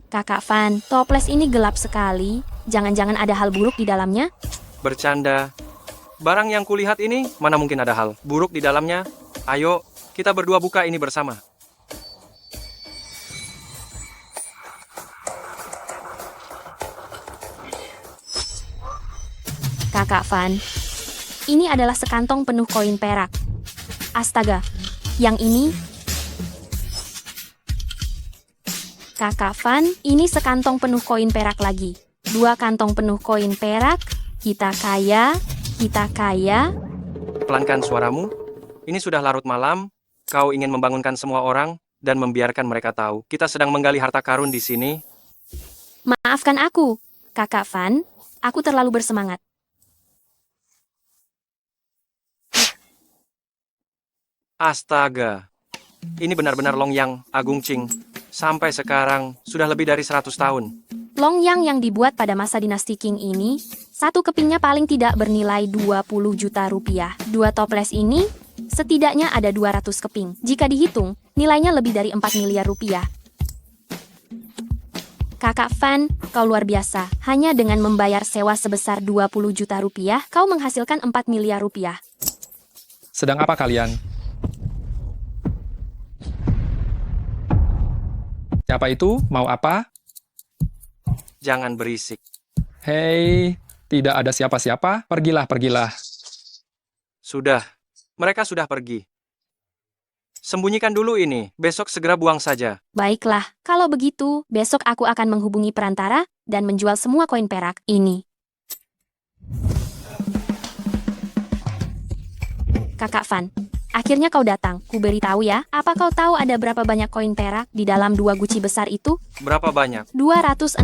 Kakak Van, toples ini gelap sekali. Jangan-jangan ada hal buruk di dalamnya? Bercanda. Barang yang kulihat ini, mana mungkin ada hal buruk di dalamnya? Ayo, kita berdua buka ini bersama. Kakak Van, ini adalah sekantong penuh koin perak. Astaga, yang ini? Kakak Van, ini sekantong penuh koin perak lagi. 2 kantong penuh koin perak. Kita kaya, kita kaya. Pelankan suaramu. Ini sudah larut malam. Kau ingin membangunkan semua orang dan membiarkan mereka tahu kita sedang menggali harta karun di sini. Maafkan aku, Kakak Van. Aku terlalu bersemangat. Astaga. Ini benar-benar Longyang Agung Ching. Sampai sekarang sudah lebih dari 100 tahun. Longyang yang dibuat pada masa dinasti Qing ini, satu kepingnya paling tidak bernilai 20 juta rupiah. 2 toples ini, setidaknya ada 200 keping. Jika dihitung, nilainya lebih dari 4 miliar rupiah. Kakak Van, kau luar biasa. Hanya dengan membayar sewa sebesar 20 juta rupiah, kau menghasilkan 4 miliar rupiah. Sedang apa kalian? Siapa itu? Mau apa? Jangan berisik. Hei, tidak ada siapa-siapa. Pergilah, pergilah. Sudah. Mereka sudah pergi. Sembunyikan dulu ini. Besok segera buang saja. Baiklah, kalau begitu, besok aku akan menghubungi perantara dan menjual semua koin perak ini. Kakak Van, akhirnya kau datang. Ku beritahu ya, apa kau tahu ada berapa banyak koin perak di dalam 2 guci besar itu? Berapa banyak? 216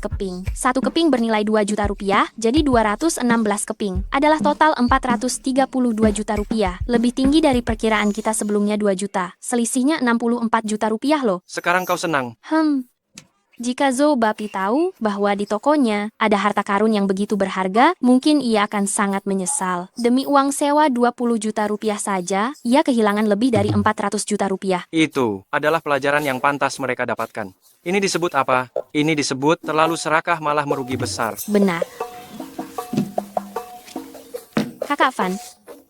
keping. 1 keping bernilai 2 juta rupiah, jadi 216 keping. Adalah total 432 juta rupiah. Lebih tinggi dari perkiraan kita sebelumnya 2 juta. Selisihnya 64 juta rupiah loh. Sekarang kau senang. Jika Zhou Bapi tahu bahwa di tokonya ada harta karun yang begitu berharga, mungkin ia akan sangat menyesal. Demi uang sewa 20 juta rupiah saja, ia kehilangan lebih dari 400 juta rupiah. Itu adalah pelajaran yang pantas mereka dapatkan. Ini disebut apa? Ini disebut terlalu serakah malah merugi besar. Benar. Kakak Van,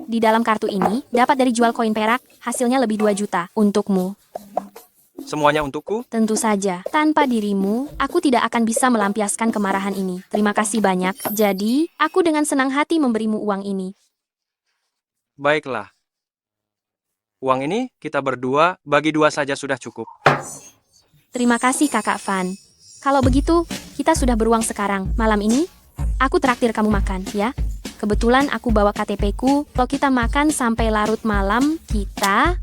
di dalam kartu ini dapat dari jual koin perak, hasilnya lebih 2 juta. Untukmu. Semuanya untukku? Tentu saja, tanpa dirimu, aku tidak akan bisa melampiaskan kemarahan ini. Terima kasih banyak. Jadi, aku dengan senang hati memberimu uang ini. Baiklah. Uang ini kita berdua bagi 2 saja sudah cukup. Terima kasih Kakak Van. Kalau begitu, kita sudah beruang sekarang. Malam ini, aku traktir kamu makan, ya? Kebetulan aku bawa KTP-ku. Kalau kita makan sampai larut malam, kita...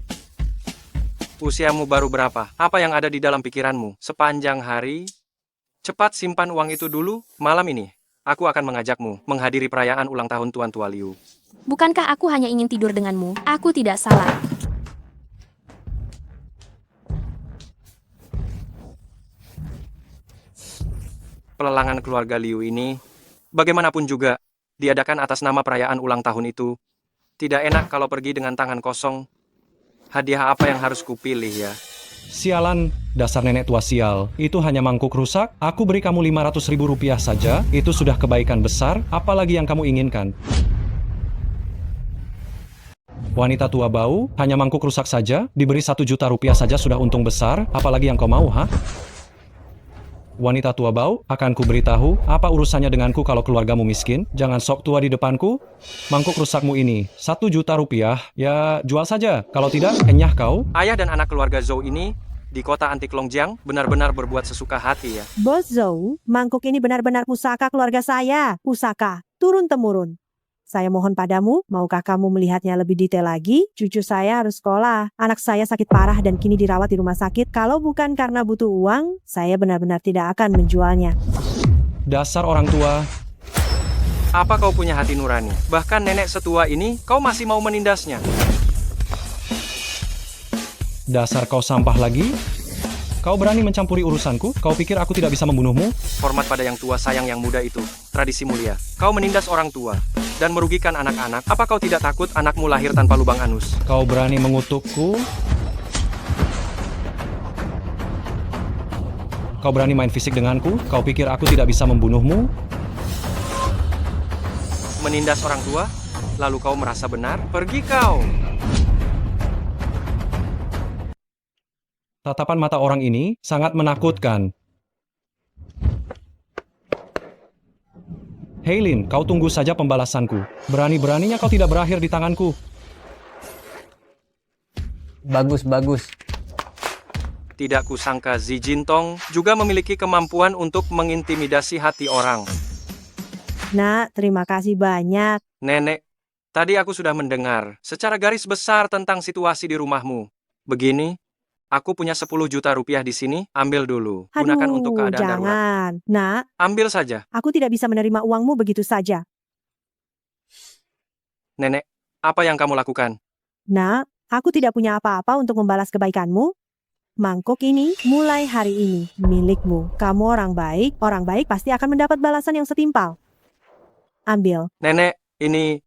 Usiamu baru berapa? Apa yang ada di dalam pikiranmu? Sepanjang hari? Cepat simpan uang itu dulu. Malam ini, aku akan mengajakmu menghadiri perayaan ulang tahun Tuan Tua Liu. Bukankah aku hanya ingin tidur denganmu? Aku tidak salah. Pelelangan keluarga Liu ini, bagaimanapun juga, diadakan atas nama perayaan ulang tahun itu. Tidak enak kalau pergi dengan tangan kosong. Hadiah apa yang harus kupilih ya? Sialan, dasar nenek tua sial. Itu hanya mangkuk rusak. Aku beri kamu 500.000 rupiah saja. Itu sudah kebaikan besar. Apalagi yang kamu inginkan? Wanita tua bau, hanya mangkuk rusak saja. Diberi 1 juta rupiah saja sudah untung besar. Apalagi yang kau mau, ha? Wanita tua bau, akan kuberitahu apa urusannya denganku kalau keluargamu miskin. Jangan sok tua di depanku. Mangkuk rusakmu ini, 1 juta rupiah. Ya, jual saja. Kalau tidak, enyah kau. Ayah dan anak keluarga Zhou ini di kota antik Longjiang benar-benar berbuat sesuka hati ya. Bos Zhou, mangkuk ini benar-benar pusaka keluarga saya. Pusaka, turun-temurun. Saya mohon padamu, maukah kamu melihatnya lebih detail lagi? Cucu saya harus sekolah. Anak saya sakit parah dan kini dirawat di rumah sakit. Kalau bukan karena butuh uang, saya benar-benar tidak akan menjualnya. Dasar orang tua. Apa kau punya hati nurani? Bahkan nenek setua ini, kau masih mau menindasnya. Dasar kau sampah lagi. Kau berani mencampuri urusanku? Kau pikir aku tidak bisa membunuhmu? Hormat pada yang tua sayang yang muda itu. Tradisi mulia. Kau menindas orang tua dan merugikan anak-anak. Apa kau tidak takut anakmu lahir tanpa lubang anus? Kau berani mengutukku? Kau berani main fisik denganku? Kau pikir aku tidak bisa membunuhmu? Menindas orang tua? Lalu kau merasa benar? Pergi kau! Tatapan mata orang ini sangat menakutkan. Heilin, kau tunggu saja pembalasanku. Berani-beraninya kau tidak berakhir di tanganku. Bagus, bagus. Tidak kusangka Zi Jintong juga memiliki kemampuan untuk mengintimidasi hati orang. Nak, terima kasih banyak. Nenek, tadi aku sudah mendengar secara garis besar tentang situasi di rumahmu. Begini, aku punya 10 juta rupiah di sini, ambil dulu. Gunakan untuk keadaan darurat. Jangan. Nak, Ambil saja. aku tidak bisa menerima uangmu begitu saja. Nenek, apa yang kamu lakukan? Nak, aku tidak punya apa-apa untuk membalas kebaikanmu. Mangkuk ini mulai hari ini milikmu. Kamu orang baik pasti akan mendapat balasan yang setimpal. Ambil. Nenek, ini...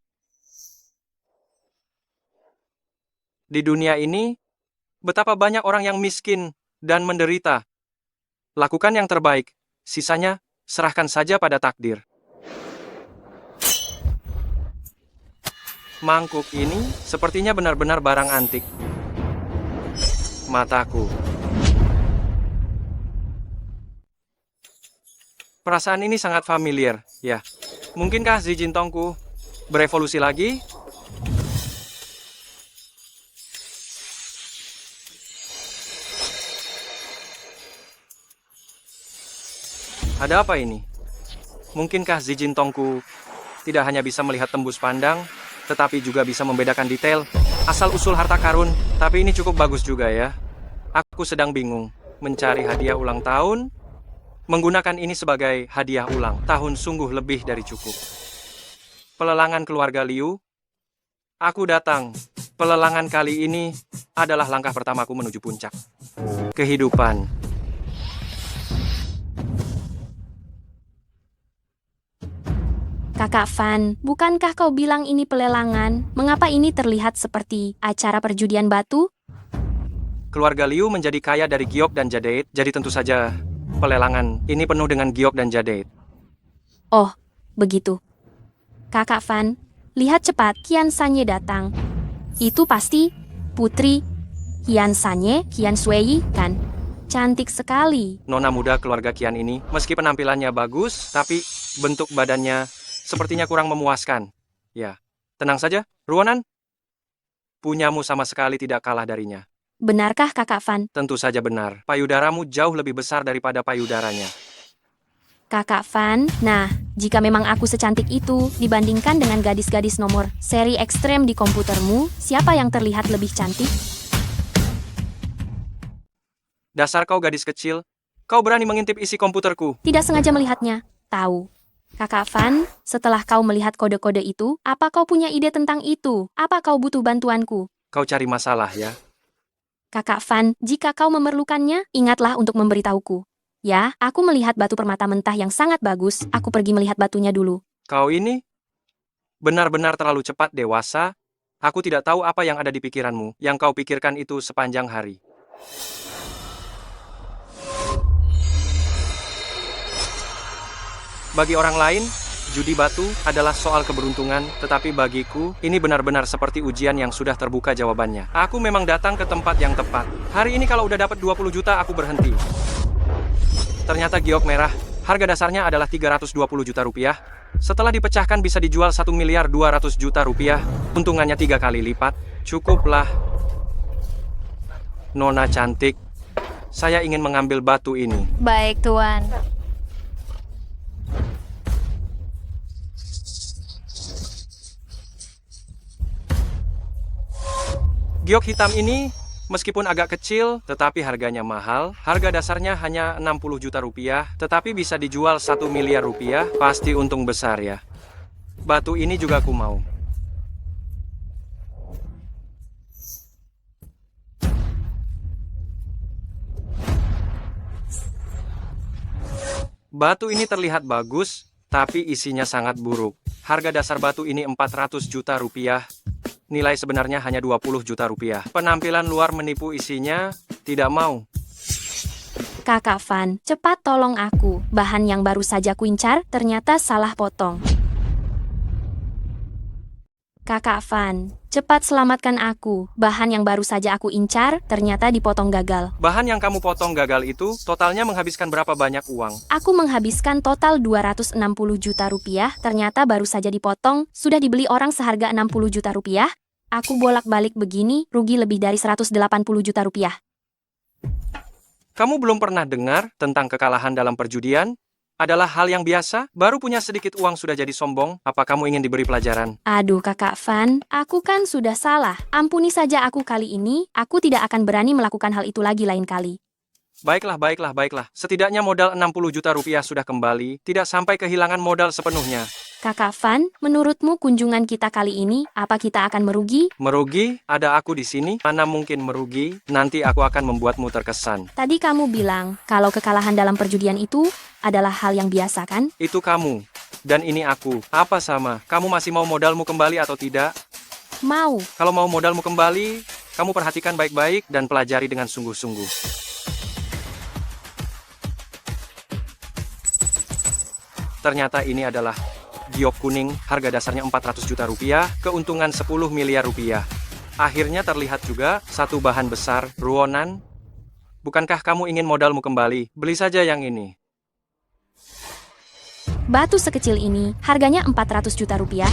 Di dunia ini, betapa banyak orang yang miskin dan menderita. Lakukan yang terbaik, sisanya serahkan saja pada takdir. Mangkuk ini sepertinya benar-benar barang antik. Mataku. Perasaan ini sangat familiar, ya. Mungkinkah Zi Jintongku berevolusi lagi? Ada apa ini? Mungkinkah Zi Jintongku tidak hanya bisa melihat tembus pandang, tetapi juga bisa membedakan detail, asal-usul harta karun, tapi ini cukup bagus juga ya. Aku sedang bingung, mencari hadiah ulang tahun, menggunakan ini sebagai hadiah ulang tahun sungguh lebih dari cukup. Pelelangan keluarga Liu, aku datang. Pelelangan kali ini adalah langkah pertamaku menuju puncak kehidupan. Kakak Fan, bukankah kau bilang ini pelelangan? Mengapa ini terlihat seperti acara perjudian batu? Keluarga Liu menjadi kaya dari giok dan jadeit, jadi tentu saja pelelangan ini penuh dengan giok dan jadeit. Oh, begitu. Kakak Fan, lihat cepat, Qian Sanye datang. Itu pasti putri Qian Sanye, Qian Sui, kan? Cantik sekali. Nona muda keluarga Qian ini, meski penampilannya bagus, tapi bentuk badannya sepertinya kurang memuaskan. Ya, tenang saja, Ruonan. Punyamu sama sekali tidak kalah darinya. Benarkah Kakak Fan? Tentu saja benar. Payudaramu jauh lebih besar daripada payudaranya. Kakak Fan, nah, jika memang aku secantik itu, dibandingkan dengan gadis-gadis nomor seri ekstrem di komputermu, siapa yang terlihat lebih cantik? Dasar kau gadis kecil, kau berani mengintip isi komputerku. Tidak sengaja melihatnya. Tahu. Kakak Fan, setelah kau melihat kode-kode itu, apa kau punya ide tentang itu? Apa kau butuh bantuanku? Kau cari masalah ya. Kakak Fan, jika kau memerlukannya, ingatlah untuk memberitahuku. Ya, aku melihat batu permata mentah yang sangat bagus. Aku pergi melihat batunya dulu. Kau ini benar-benar terlalu cepat dewasa. Aku tidak tahu apa yang ada di pikiranmu. Yang kau pikirkan itu sepanjang hari. Bagi orang lain, judi batu adalah soal keberuntungan, tetapi bagiku, ini benar-benar seperti ujian yang sudah terbuka jawabannya. Aku memang datang ke tempat yang tepat. Hari ini kalau udah dapat 20 juta, aku berhenti. Ternyata giok merah, harga dasarnya adalah 320 juta rupiah. Setelah dipecahkan bisa dijual 1 miliar 200 juta rupiah. Untungannya 3 kali lipat. Cukuplah. Nona cantik, saya ingin mengambil batu ini. Baik, Tuan. Giok hitam ini, meskipun agak kecil, tetapi harganya mahal. Harga dasarnya hanya 60 juta rupiah, tetapi bisa dijual 1 miliar rupiah. Pasti untung besar ya. Batu ini juga aku mau. Batu ini terlihat bagus, tapi isinya sangat buruk. Harga dasar batu ini 400 juta rupiah. Nilai sebenarnya hanya 20 juta rupiah. Penampilan luar menipu isinya, tidak mau. Kakak Fan, cepat tolong aku. Bahan yang baru saja kuincar ternyata salah potong. Kakak Fan, cepat selamatkan aku. Bahan yang baru saja aku incar ternyata dipotong gagal. Bahan yang kamu potong gagal itu totalnya menghabiskan berapa banyak uang? Aku menghabiskan total 260 juta rupiah, ternyata baru saja dipotong, sudah dibeli orang seharga 60 juta rupiah. Aku bolak-balik begini, rugi lebih dari 180 juta rupiah. Kamu belum pernah dengar tentang kekalahan dalam perjudian? Adalah hal yang biasa, baru punya sedikit uang sudah jadi sombong, apa kamu ingin diberi pelajaran? Aduh Kakak Fan, aku kan sudah salah. Ampuni saja aku kali ini, aku tidak akan berani melakukan hal itu lagi lain kali. Baiklah. Setidaknya modal 60 juta rupiah sudah kembali, tidak sampai kehilangan modal sepenuhnya. Kakak Fan, menurutmu kunjungan kita kali ini, apa kita akan merugi? Merugi? Ada aku di sini? Mana mungkin merugi? Nanti aku akan membuatmu terkesan. Tadi kamu bilang, kalau kekalahan dalam perjudian itu adalah hal yang biasa kan? Itu kamu. Dan ini aku. Apa sama? Kamu masih mau modalmu kembali atau tidak? Mau. Kalau mau modalmu kembali, kamu perhatikan baik-baik dan pelajari dengan sungguh-sungguh. Ternyata ini adalah giok kuning, harga dasarnya 400 juta rupiah, keuntungan 10 miliar rupiah. Akhirnya terlihat juga satu bahan besar, ruonan. Bukankah kamu ingin modalmu kembali? Beli saja yang ini. Batu sekecil ini, harganya 400 juta rupiah.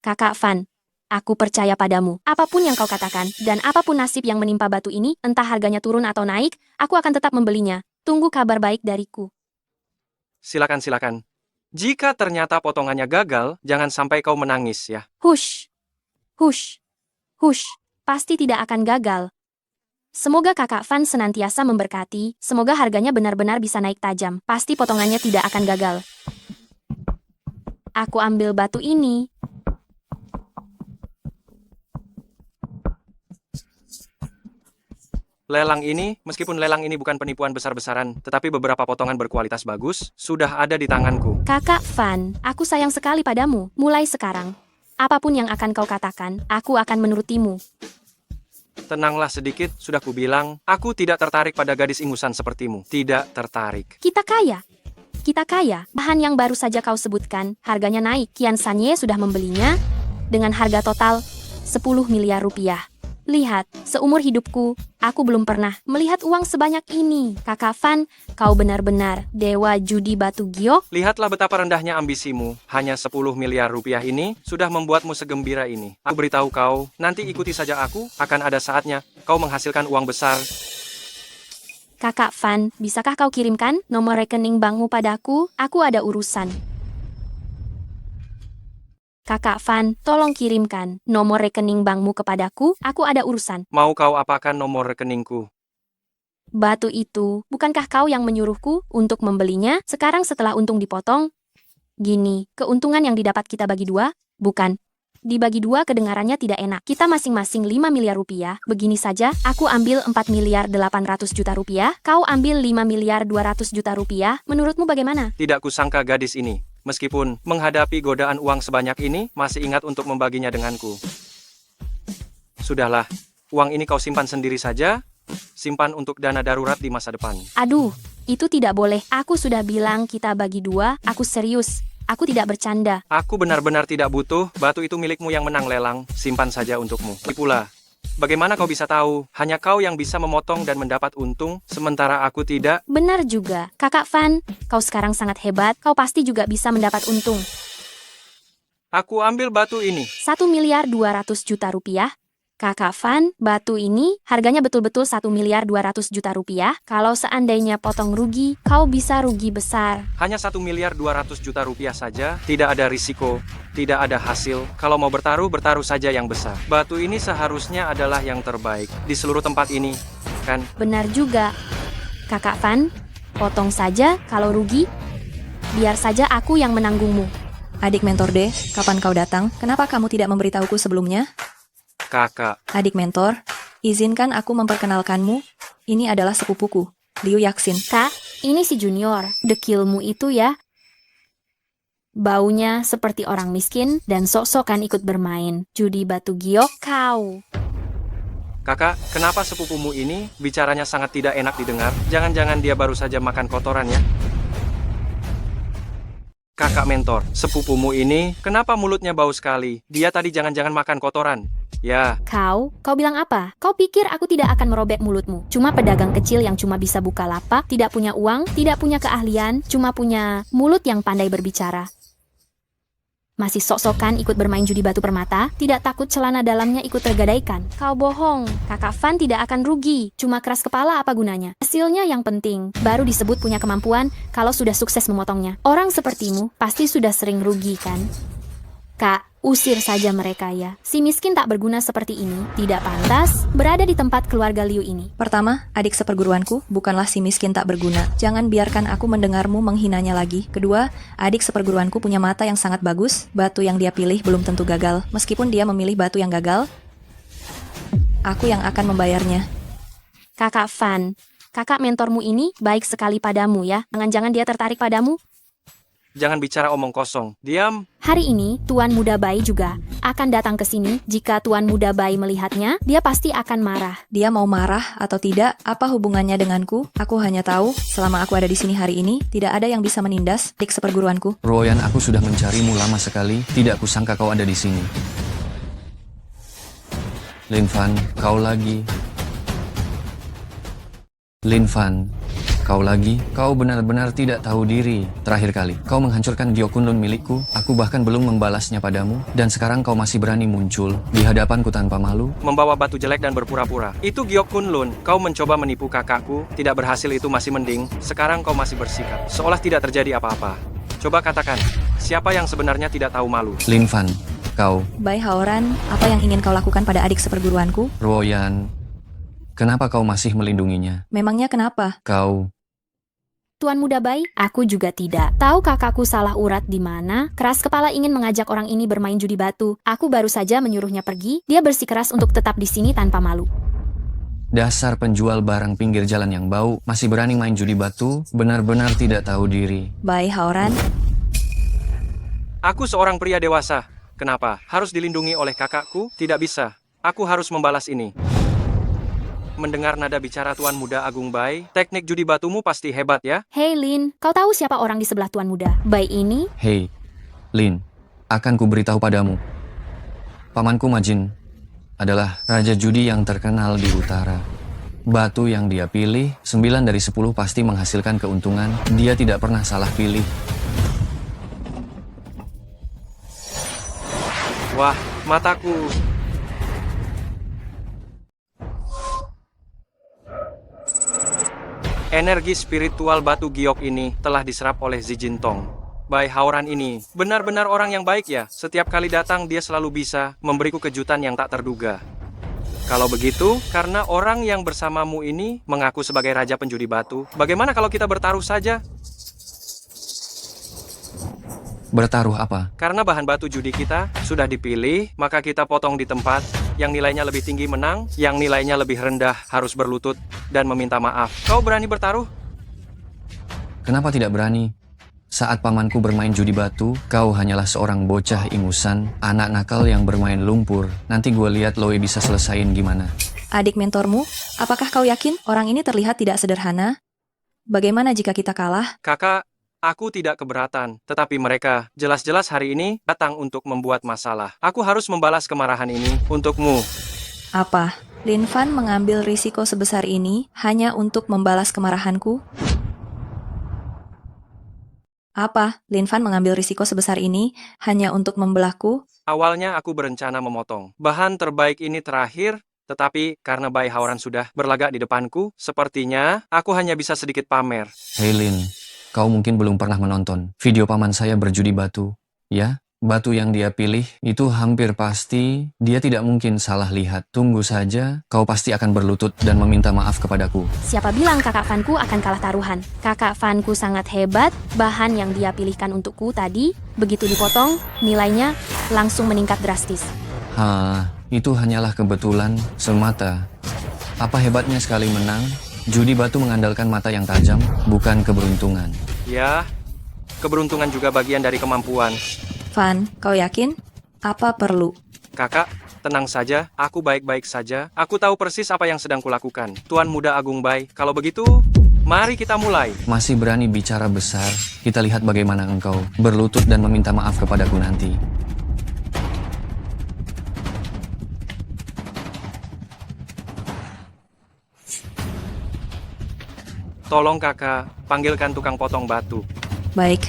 Kakak Fan, aku percaya padamu. Apapun yang kau katakan, dan apapun nasib yang menimpa batu ini, entah harganya turun atau naik, aku akan tetap membelinya. Tunggu kabar baik dariku. Silakan. Jika ternyata potongannya gagal, jangan sampai kau menangis ya. Hush. Pasti tidak akan gagal. Semoga Kakak Fan senantiasa memberkati, semoga harganya benar-benar bisa naik tajam. Pasti potongannya tidak akan gagal. Aku ambil batu ini. Lelang ini, meskipun lelang ini bukan penipuan besar-besaran, tetapi beberapa potongan berkualitas bagus, sudah ada di tanganku. Kakak Fan, aku sayang sekali padamu. Mulai sekarang, apapun yang akan kau katakan, aku akan menurutimu. Tenanglah sedikit, sudah kubilang, aku tidak tertarik pada gadis ingusan sepertimu. Tidak tertarik. Kita kaya. Bahan yang baru saja kau sebutkan, harganya naik. Kian Sanye sudah membelinya dengan harga total 10 miliar rupiah. Lihat, seumur hidupku, aku belum pernah melihat uang sebanyak ini. Kakak Fan, kau benar-benar dewa judi batu giok. Lihatlah betapa rendahnya ambisimu. Hanya 10 miliar rupiah ini sudah membuatmu segembira ini. Aku beritahu kau, nanti ikuti saja aku, akan ada saatnya kau menghasilkan uang besar. Kakak Fan, bisakah kau kirimkan nomor rekening bankmu padaku? Aku ada urusan. Kakak Fan, tolong kirimkan nomor rekening bankmu kepadaku, aku ada urusan. Mau kau apakan nomor rekeningku? Batu itu, bukankah kau yang menyuruhku untuk membelinya? Sekarang setelah untung dipotong, gini, keuntungan yang didapat kita bagi dua? Bukan. Dibagi dua kedengarannya tidak enak. Kita masing-masing 5 miliar rupiah. Begini saja, aku ambil 4 miliar 800 juta rupiah, kau ambil 5 miliar 200 juta rupiah. Menurutmu bagaimana? Tidak kusangka gadis ini, meskipun menghadapi godaan uang sebanyak ini, masih ingat untuk membaginya denganku. Sudahlah, uang ini kau simpan sendiri saja, simpan untuk dana darurat di masa depan. Aduh, itu tidak boleh. Aku sudah bilang kita bagi dua, aku serius. Aku tidak bercanda. Aku benar-benar tidak butuh, batu itu milikmu yang menang lelang, simpan saja untukmu. Pula, bagaimana kau bisa tahu, hanya kau yang bisa memotong dan mendapat untung, sementara aku tidak? Benar juga. Kakak Fan, kau sekarang sangat hebat, kau pasti juga bisa mendapat untung. Aku ambil batu ini. 1 miliar 200 juta rupiah. Kakak Fan, batu ini harganya betul-betul 1 miliar 200 juta rupiah. Kalau seandainya potong rugi, kau bisa rugi besar. Hanya 1 miliar 200 juta rupiah saja, tidak ada risiko, tidak ada hasil. Kalau mau bertaruh, bertaruh saja yang besar. Batu ini seharusnya adalah yang terbaik di seluruh tempat ini, kan? Benar juga. Kakak Fan, potong saja kalau rugi. Biar saja aku yang menanggungmu. Adik mentor D, kapan kau datang? Kenapa kamu tidak memberitahuku sebelumnya? Kakak, Adik mentor, izinkan aku memperkenalkanmu. Ini adalah sepupuku, Liu Yaksin. Kak, ini si Junior. Dekilmu itu ya. Baunya seperti orang miskin dan sok-sokan ikut bermain. Judi batu giok kau. Kakak, kenapa sepupumu ini bicaranya sangat tidak enak didengar? Jangan-jangan dia baru saja makan kotoran ya? Kakak mentor, sepupumu ini kenapa mulutnya bau sekali? Dia tadi jangan-jangan makan kotoran. Ya, Kau bilang apa? Kau pikir aku tidak akan merobek mulutmu? Cuma pedagang kecil yang cuma bisa buka lapak, tidak punya uang, tidak punya keahlian, cuma punya mulut yang pandai berbicara. Masih sok-sokan ikut bermain judi batu permata, tidak takut celana dalamnya ikut tergadaikan. Kau bohong, kakak Van tidak akan rugi, cuma keras kepala apa gunanya. Hasilnya yang penting, baru disebut punya kemampuan kalau sudah sukses memotongnya. Orang sepertimu pasti sudah sering rugi kan? Kak, usir saja mereka ya. Si miskin tak berguna seperti ini, tidak pantas berada di tempat keluarga Liu ini. Pertama, adik seperguruanku bukanlah si miskin tak berguna. Jangan biarkan aku mendengarmu menghinanya lagi. Kedua, adik seperguruanku punya mata yang sangat bagus. Batu yang dia pilih belum tentu gagal. Meskipun dia memilih batu yang gagal, aku yang akan membayarnya. Kakak Van, kakak mentormu ini baik sekali padamu ya. Jangan-jangan dia tertarik padamu? jangan bicara omong kosong. Diam. Hari ini, Tuan Muda Bai juga akan datang ke sini. Jika Tuan Muda Bai melihatnya, dia pasti akan marah. Dia mau marah atau tidak, apa hubungannya denganku? Aku hanya tahu, selama aku ada di sini hari ini, tidak ada yang bisa menindas adik seperguruanku. Royan, aku sudah mencarimu lama sekali. Tidak kusangka kau ada di sini. Lin Fan, kau lagi. Lin Fan, kau lagi. Kau benar-benar tidak tahu diri. Terakhir kali, kau menghancurkan Gyokunlun milikku. Aku bahkan belum membalasnya padamu. Dan sekarang kau masih berani muncul di hadapanku tanpa malu. Membawa batu jelek dan berpura-pura. Itu Gyokunlun. Kau mencoba menipu kakakku. Tidak berhasil itu masih mending. Sekarang kau masih bersikap seolah tidak terjadi apa-apa. Coba katakan, siapa yang sebenarnya tidak tahu malu? Lin Fan, kau. Bai Haoran, apa yang ingin kau lakukan pada adik seperguruanku? Royan, kenapa kau masih melindunginya? Memangnya kenapa? Kau. Tuan Muda Bai, aku juga tidak. Tahu kakakku salah urat di mana? Keras kepala ingin mengajak orang ini bermain judi batu. Aku baru saja menyuruhnya pergi. Dia bersikeras untuk tetap di sini tanpa malu. Dasar penjual barang pinggir jalan yang bau, masih berani main judi batu, benar-benar tidak tahu diri. Bai Haoran, Aku seorang pria dewasa. Kenapa? Harus dilindungi oleh kakakku? Tidak bisa. Aku harus membalas ini. Mendengar nada bicara Tuan Muda Agung Bai, teknik judi batumu pasti hebat ya? Hei Lin, kau tahu siapa orang di sebelah Tuan Muda Bai ini? Hei, Lin, akan kuberitahu padamu. Pamanku Majin adalah raja judi yang terkenal di utara. Batu yang dia pilih, 9 dari 10 pasti menghasilkan keuntungan. Dia tidak pernah salah pilih. Wah, mataku. Energi spiritual batu giok ini telah diserap oleh Zijintong. Bai Haoran ini benar-benar orang yang baik ya. Setiap kali datang dia selalu bisa memberiku kejutan yang tak terduga. Kalau begitu, karena orang yang bersamamu ini mengaku sebagai raja penjudi batu, bagaimana kalau kita bertaruh saja? Bertaruh apa? Karena bahan batu judi kita sudah dipilih, maka kita potong di tempat. Yang nilainya lebih tinggi menang, yang nilainya lebih rendah harus berlutut dan meminta maaf. Kau berani bertaruh? Kenapa tidak berani? Saat pamanku bermain judi batu, kau hanyalah seorang bocah ingusan, anak nakal yang bermain lumpur. Nanti gue lihat Loe bisa selesain gimana. adik mentormu, apakah kau yakin orang ini terlihat tidak sederhana? Bagaimana jika kita kalah? Kakak, aku tidak keberatan. Tetapi mereka jelas-jelas hari ini datang untuk membuat masalah. Aku harus membalas kemarahan ini untukmu. Apa? Lin Fan mengambil risiko sebesar ini hanya untuk membalas kemarahanku? Apa? Lin Fan mengambil risiko sebesar ini hanya untuk membelahku? Awalnya aku berencana memotong bahan terbaik ini terakhir, tetapi karena Bai Haoran sudah berlagak di depanku, sepertinya aku hanya bisa sedikit pamer. Hei Lin, kau mungkin belum pernah menonton video paman saya berjudi batu, ya? Batu yang dia pilih itu hampir pasti dia tidak mungkin salah lihat. Tunggu saja, kau pasti akan berlutut dan meminta maaf kepadaku. Siapa bilang kakak Vanku akan kalah taruhan? Kakak Vanku sangat hebat, bahan yang dia pilihkan untukku tadi, begitu dipotong, nilainya langsung meningkat drastis. Itu hanyalah kebetulan semata. Apa hebatnya sekali menang? Judi batu mengandalkan mata yang tajam, bukan keberuntungan. Ya, keberuntungan juga bagian dari kemampuan. Van, kau yakin? Apa perlu? Kakak, Tenang saja, aku baik-baik saja. Aku tahu persis apa yang sedang kulakukan. Tuan Muda Agung Bai, kalau begitu, mari kita mulai. Masih berani bicara besar? Kita lihat bagaimana engkau berlutut dan meminta maaf kepadaku nanti. Tolong kakak, panggilkan tukang potong batu. Baik,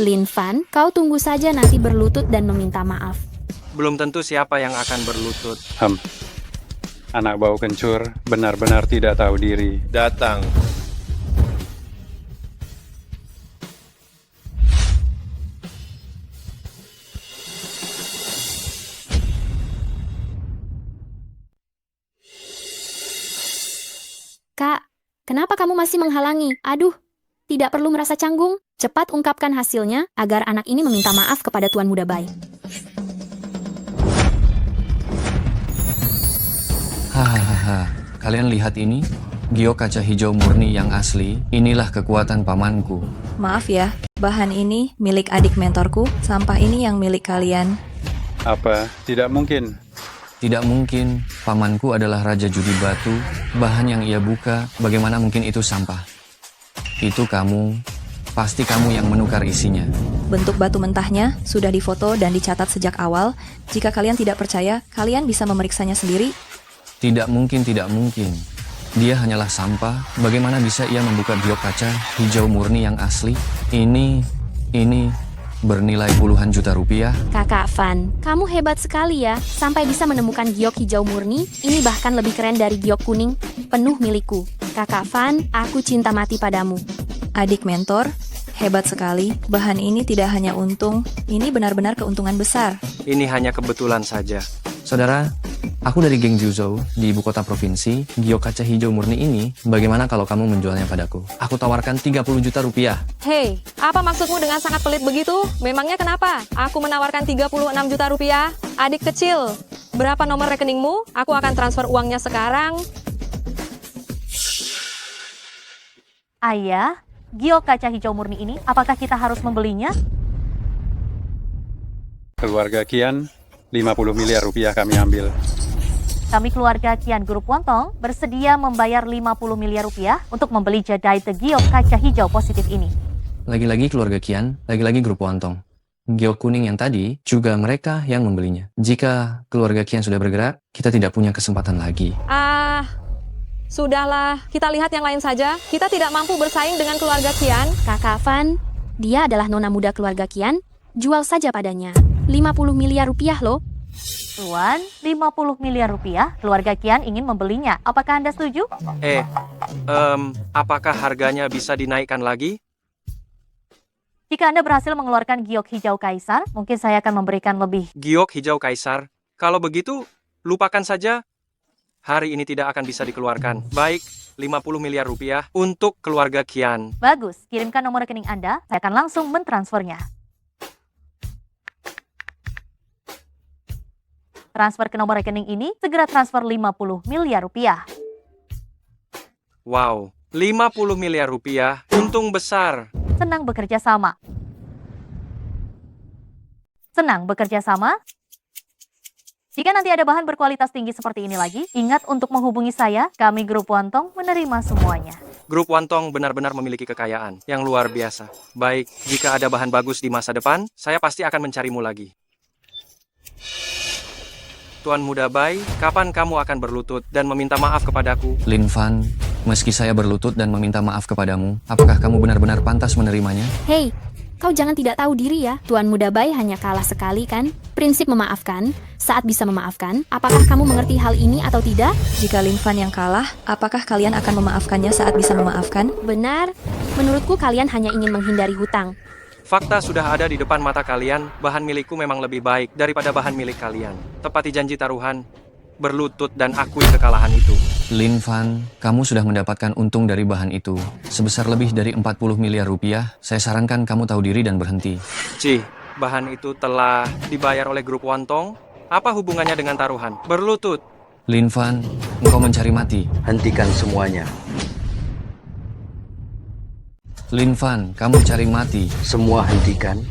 Lin Fan, kau tunggu saja nanti berlutut dan meminta maaf. Belum tentu siapa yang akan berlutut. Anak bau kencur benar-benar tidak tahu diri. Datang. Kak, kenapa kamu masih menghalangi? Aduh, tidak perlu merasa canggung. Cepat ungkapkan hasilnya agar anak ini meminta maaf kepada Tuan Muda Bai. Hahaha, kalian lihat ini? Giok kaca hijau murni yang asli, inilah kekuatan pamanku. maaf ya, bahan ini milik adik mentorku, sampah ini yang milik kalian. Apa? Tidak mungkin. Tidak mungkin, pamanku adalah raja judi batu, bahan yang ia buka, bagaimana mungkin itu sampah? Itu kamu, pasti kamu yang menukar isinya. Bentuk batu mentahnya sudah difoto dan dicatat sejak awal. Jika kalian tidak percaya, kalian bisa memeriksanya sendiri. Tidak mungkin, tidak mungkin. Dia hanyalah sampah, bagaimana bisa ia membuka giok kaca hijau murni yang asli? Ini bernilai puluhan juta rupiah. Kakak Fan, kamu hebat sekali ya, sampai bisa menemukan giok hijau murni. Ini bahkan lebih keren dari giok kuning, penuh milikku. Kakak Fan, aku cinta mati padamu. Adik mentor, hebat sekali. Bahan ini tidak hanya untung, ini benar-benar keuntungan besar. Ini hanya kebetulan saja. Saudara, aku dari geng Juzhou di ibu kota provinsi. Giok kaca hijau murni ini, bagaimana kalau kamu menjualnya padaku? Aku tawarkan 30 juta rupiah. Hei, apa maksudmu dengan sangat pelit begitu? Memangnya kenapa? Aku menawarkan 36 juta rupiah. Adik kecil, berapa nomor rekeningmu? Aku akan transfer uangnya sekarang. Ayah, giok kaca hijau murni ini, apakah kita harus membelinya? Keluarga Kian, 50 miliar rupiah kami ambil. Kami keluarga Kian Grup Wontong bersedia membayar 50 miliar rupiah untuk membeli jadai The Giok kaca hijau positif ini. Lagi-lagi keluarga Kian, lagi-lagi grup Wontong. Giok kuning yang tadi, juga mereka yang membelinya. Jika keluarga Kian sudah bergerak, kita tidak punya kesempatan lagi. Sudahlah, kita lihat yang lain saja. Kita tidak mampu bersaing dengan keluarga Kian. Kakak Fan, dia adalah nona muda keluarga Kian. Jual saja padanya. 50 miliar rupiah loh. Tuan, 50 miliar rupiah, keluarga Kian ingin membelinya. Apakah Anda setuju? Apakah harganya bisa dinaikkan lagi? Jika Anda berhasil mengeluarkan giok hijau kaisar, mungkin saya akan memberikan lebih. Giok hijau kaisar? Kalau begitu, lupakan saja. Hari ini tidak akan bisa dikeluarkan. Baik, 50 miliar rupiah untuk keluarga Kian. Bagus, kirimkan nomor rekening Anda, saya akan langsung mentransfernya. Transfer ke nomor rekening ini, segera transfer 50 miliar rupiah. Wow, 50 miliar rupiah, untung besar. Senang bekerja sama. Senang bekerja sama? Jika nanti ada bahan berkualitas tinggi seperti ini lagi, ingat untuk menghubungi saya, kami Grup Wontong menerima semuanya. Grup Wontong benar-benar memiliki kekayaan yang luar biasa. Baik, jika ada bahan bagus di masa depan, saya pasti akan mencarimu lagi. Tuan Muda Bai, kapan kamu akan berlutut dan meminta maaf kepadaku? Lin Fan, meski saya berlutut dan meminta maaf kepadamu, apakah kamu benar-benar pantas menerimanya? Hei, kau jangan tidak tahu diri ya. Tuan Muda Bai hanya kalah sekali kan? Prinsip memaafkan, saat bisa memaafkan. Apakah kamu mengerti hal ini atau tidak? Jika Lin Fan yang kalah, apakah kalian akan memaafkannya saat bisa memaafkan? Benar, menurutku kalian hanya ingin menghindari hutang. Fakta sudah ada di depan mata kalian, bahan milikku memang lebih baik daripada bahan milik kalian. Tepati janji taruhan, berlutut dan akui kekalahan itu. Lin Fan, kamu sudah mendapatkan untung dari bahan itu. Sebesar lebih dari 40 miliar rupiah, saya sarankan kamu tahu diri dan berhenti. Bahan itu telah dibayar oleh Grup Wontong. Apa hubungannya dengan taruhan? Berlutut. Lin Fan, engkau mencari mati. Hentikan semuanya. Lin Fan, kamu cari mati. Semua hentikan.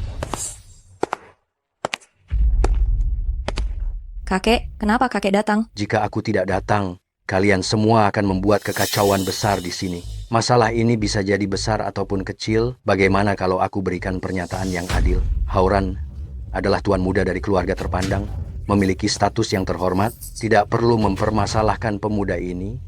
Kakek, kenapa kakek datang? Jika aku tidak datang, kalian semua akan membuat kekacauan besar di sini. Masalah ini bisa jadi besar ataupun kecil. Bagaimana kalau aku berikan pernyataan yang adil? Hauran adalah tuan muda dari keluarga terpandang, memiliki status yang terhormat, tidak perlu mempermasalahkan pemuda ini.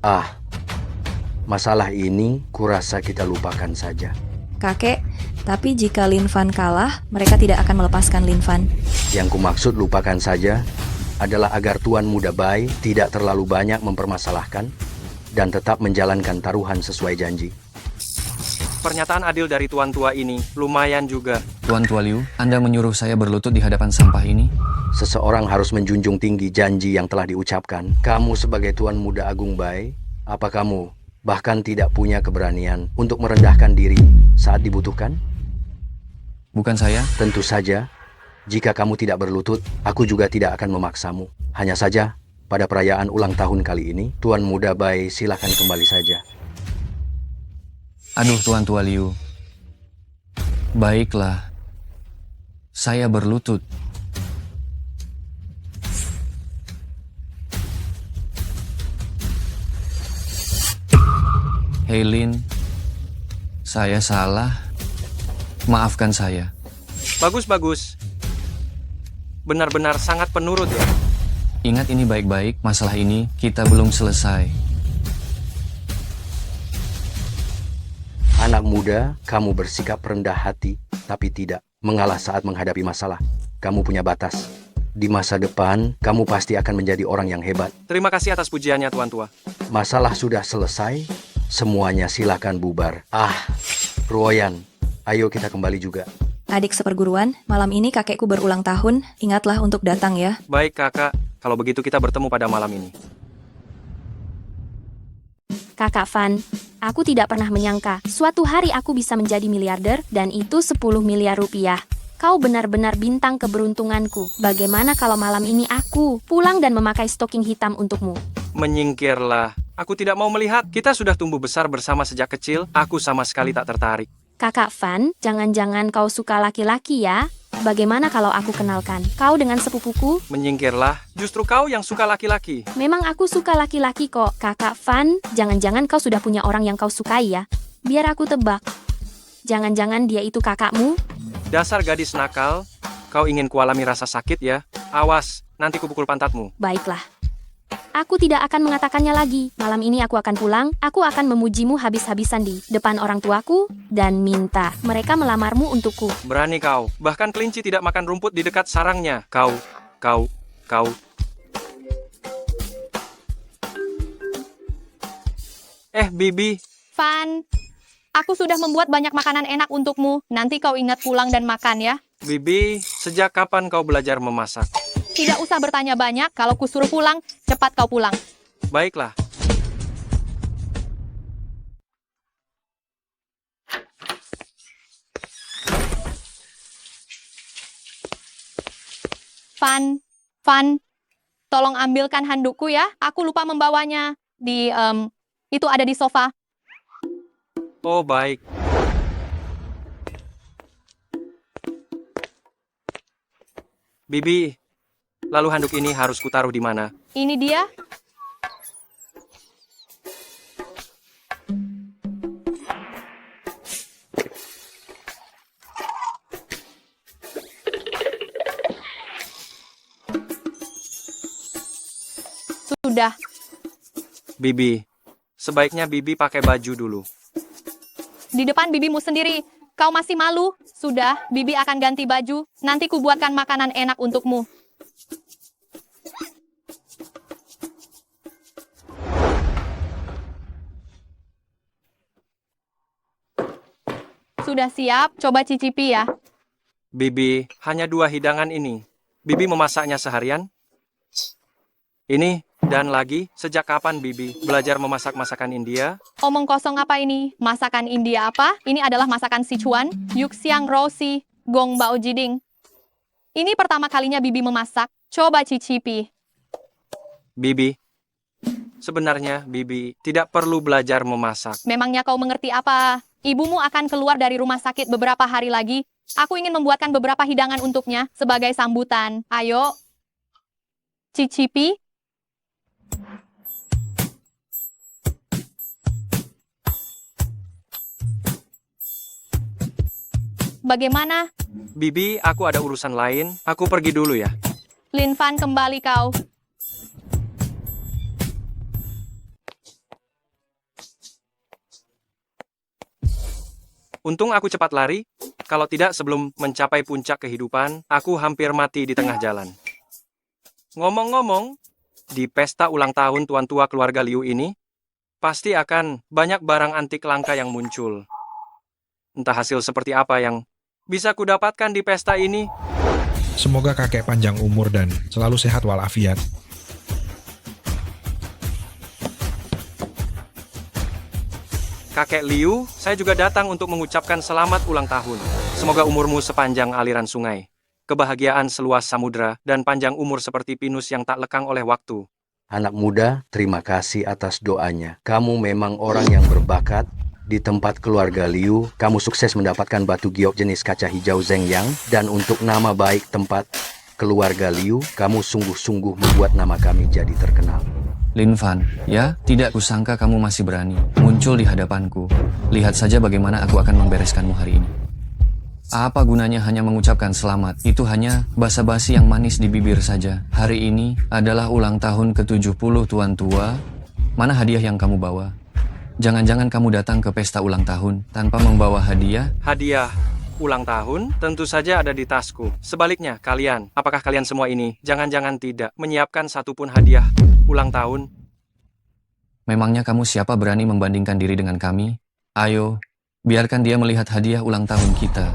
Masalah ini kurasa kita lupakan saja. Kakek, tapi jika Lin Fan kalah, mereka tidak akan melepaskan Lin Fan. Yang kumaksud lupakan saja adalah agar tuan muda Bai tidak terlalu banyak mempermasalahkan dan tetap menjalankan taruhan sesuai janji. Pernyataan adil dari tuan tua ini lumayan juga. Tuan Tua Liu, Anda menyuruh saya berlutut di hadapan sampah ini? Seseorang harus menjunjung tinggi janji yang telah diucapkan. Kamu sebagai tuan muda Agung Bai, apa kamu bahkan tidak punya keberanian untuk merendahkan diri saat dibutuhkan? Bukan saya. Tentu saja, jika kamu tidak berlutut, aku juga tidak akan memaksamu. Hanya saja, pada perayaan ulang tahun kali ini, tuan muda Bai silakan kembali saja. Aduh, Tuan Tua Liu. Baiklah. Saya berlutut. Hei Lin, saya salah. Maafkan saya. Bagus. Benar-benar sangat penurut ya. Ingat ini baik-baik, masalah ini kita belum selesai. Anak muda, kamu bersikap rendah hati, tapi tidak mengalah saat menghadapi masalah. Kamu punya batas. Di masa depan, kamu pasti akan menjadi orang yang hebat. Terima kasih atas pujiannya, Tuan Tua. Masalah sudah selesai, semuanya silakan bubar. Ruoyan, ayo kita kembali juga. Adik seperguruan, malam ini kakekku berulang tahun. Ingatlah untuk datang ya. Baik, Kakak. Kalau begitu kita bertemu pada malam ini. Kakak Fan, aku tidak pernah menyangka suatu hari aku bisa menjadi miliarder dan itu 10 miliar rupiah. Kau benar-benar bintang keberuntunganku. Bagaimana kalau malam ini aku pulang dan memakai stocking hitam untukmu? Menyingkirlah. Aku tidak mau melihat. Kita sudah tumbuh besar bersama sejak kecil. Aku sama sekali tak tertarik. Kakak Fan, jangan-jangan kau suka laki-laki ya? Bagaimana kalau aku kenalkan kau dengan sepupuku? Menyingkirlah. Justru kau yang suka laki-laki. Memang aku suka laki-laki kok. Kakak Fan, jangan-jangan kau sudah punya orang yang kau sukai ya? Biar aku tebak. Jangan-jangan dia itu kakakmu? Dasar gadis nakal. Kau ingin kualami rasa sakit ya? Awas, nanti kupukul pantatmu. Baiklah. Aku tidak akan mengatakannya lagi. Malam ini aku akan pulang, aku akan memujimu habis-habisan di depan orang tuaku, dan minta mereka melamarmu untukku. Berani kau. Bahkan kelinci tidak makan rumput di dekat sarangnya. Kau. Bibi. Fan, aku sudah membuat banyak makanan enak untukmu. Nanti kau ingat pulang dan makan ya. Bibi, sejak kapan kau belajar memasak? Tidak usah bertanya banyak, kalau kusuruh pulang, cepat kau pulang. Baiklah. Fan, tolong ambilkan handukku ya. Aku lupa membawanya. Itu ada di sofa. Oh, baik. Bibi, lalu handuk ini harus kutaruh di mana? Ini dia. Sudah. Bibi, sebaiknya Bibi pakai baju dulu. Di depan bibimu sendiri. Kau masih malu? Sudah, Bibi akan ganti baju. Nanti kubuatkan makanan enak untukmu. Sudah siap? Coba cicipi ya. Bibi, hanya 2 hidangan ini. Bibi memasaknya seharian? Ini, dan lagi, sejak kapan Bibi belajar memasak masakan India? Omong kosong apa ini? Masakan India apa? Ini adalah masakan Sichuan, Yuxiang Rosi, Gong Bao Jiding. Ini pertama kalinya Bibi memasak. Coba cicipi. Bibi, sebenarnya Bibi tidak perlu belajar memasak. Memangnya kau mengerti apa? Ibumu akan keluar dari rumah sakit beberapa hari lagi. Aku ingin membuatkan beberapa hidangan untuknya sebagai sambutan. Ayo, cicipi. Bagaimana? Bibi, aku ada urusan lain. Aku pergi dulu ya. Lin Fan, kembali kau. Untung aku cepat lari. Kalau tidak, sebelum mencapai puncak kehidupan, aku hampir mati di tengah jalan. Ngomong-ngomong, di pesta ulang tahun tuan tua keluarga Liu ini, pasti akan banyak barang antik langka yang muncul. Entah hasil seperti apa yang bisa kudapatkan di pesta ini. Semoga kakek panjang umur dan selalu sehat walafiat. Kakek Liu, saya juga datang untuk mengucapkan selamat ulang tahun. Semoga umurmu sepanjang aliran sungai, kebahagiaan seluas samudra, dan panjang umur seperti pinus yang tak lekang oleh waktu. Anak muda, terima kasih atas doanya. Kamu memang orang yang berbakat. Di tempat keluarga Liu, kamu sukses mendapatkan batu giok jenis kaca hijau Zhengyang. Dan untuk nama baik tempat keluarga Liu, kamu sungguh-sungguh membuat nama kami jadi terkenal. Lin Fan, ya, tidak kusangka kamu masih berani muncul di hadapanku. Lihat saja bagaimana aku akan membereskanmu hari ini. Apa gunanya hanya mengucapkan selamat? Itu hanya basa-basi yang manis di bibir saja. Hari ini adalah ulang tahun ke-70 tuan tua. Mana hadiah yang kamu bawa? Jangan-jangan kamu datang ke pesta ulang tahun tanpa membawa hadiah? Hadiah ulang tahun tentu saja ada di tasku. Sebaliknya, kalian, apakah kalian semua ini jangan-jangan tidak menyiapkan satupun hadiah ulang tahun? Memangnya kamu siapa berani membandingkan diri dengan kami? Ayo, biarkan dia melihat hadiah ulang tahun kita.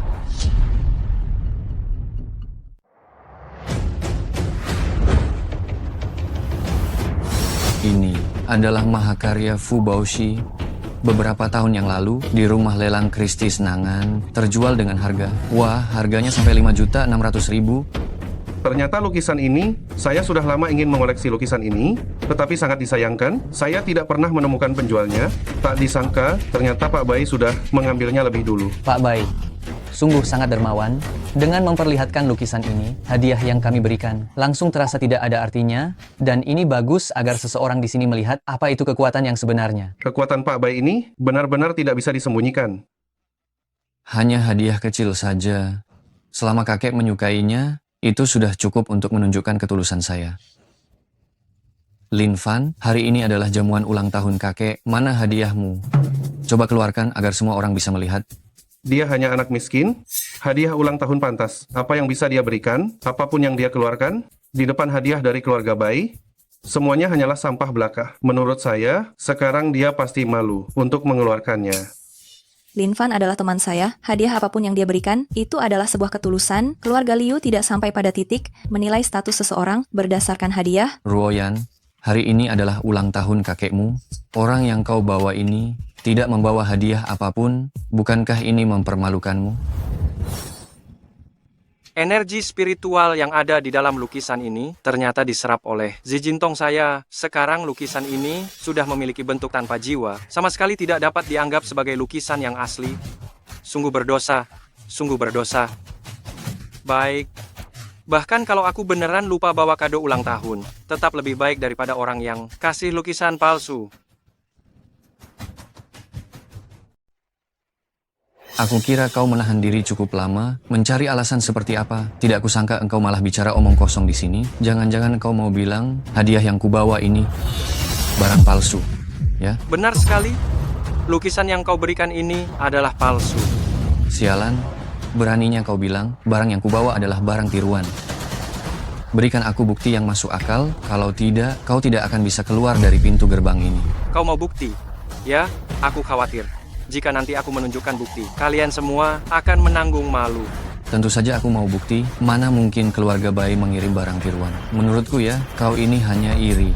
Ini adalah mahakarya Fu Baoshi. Beberapa tahun yang lalu, di rumah lelang Christie's Nangan, terjual dengan harga. Wah, harganya sampai 5.600.000. Ternyata lukisan ini, saya sudah lama ingin mengoleksi lukisan ini, tetapi sangat disayangkan, saya tidak pernah menemukan penjualnya. Tak disangka, ternyata Pak Bai sudah mengambilnya lebih dulu. Pak Bai, sungguh sangat dermawan. Dengan memperlihatkan lukisan ini, hadiah yang kami berikan langsung terasa tidak ada artinya, dan ini bagus agar seseorang di sini melihat apa itu kekuatan yang sebenarnya. Kekuatan Pak Bai ini benar-benar tidak bisa disembunyikan. Hanya hadiah kecil saja. Selama kakek menyukainya, itu sudah cukup untuk menunjukkan ketulusan saya. Lin Fan, hari ini adalah jamuan ulang tahun kakek. Mana hadiahmu? Coba keluarkan agar semua orang bisa melihat. Dia hanya anak miskin, hadiah ulang tahun pantas. Apa yang bisa dia berikan, apapun yang dia keluarkan, di depan hadiah dari keluarga Bai, semuanya hanyalah sampah belaka. Menurut saya, sekarang dia pasti malu untuk mengeluarkannya. Lin Fan adalah teman saya. Hadiah apapun yang dia berikan, itu adalah sebuah ketulusan. Keluarga Liu tidak sampai pada titik menilai status seseorang berdasarkan hadiah. Ruoyan, hari ini adalah ulang tahun kakekmu. Orang yang kau bawa ini tidak membawa hadiah apapun. Bukankah ini mempermalukanmu? Energi spiritual yang ada di dalam lukisan ini ternyata diserap oleh Zijintong saya. Sekarang lukisan ini sudah memiliki bentuk tanpa jiwa. Sama sekali tidak dapat dianggap sebagai lukisan yang asli. Sungguh berdosa. Sungguh berdosa. Baik. Bahkan kalau aku beneran lupa bawa kado ulang tahun, tetap lebih baik daripada orang yang kasih lukisan palsu. Aku kira kau menahan diri cukup lama, mencari alasan seperti apa. Tidak kusangka engkau malah bicara omong kosong di sini. Jangan-jangan kau mau bilang hadiah yang kubawa ini barang palsu, ya? Benar sekali. Lukisan yang kau berikan ini adalah palsu. Sialan, beraninya kau bilang barang yang kubawa adalah barang tiruan. Berikan aku bukti yang masuk akal, kalau tidak, kau tidak akan bisa keluar dari pintu gerbang ini. Kau mau bukti? Ya, aku khawatir. Jika nanti aku menunjukkan bukti, kalian semua akan menanggung malu. Tentu saja aku mau bukti. Mana mungkin keluarga Bai mengirim barang tiruan. Menurutku ya, kau ini hanya iri.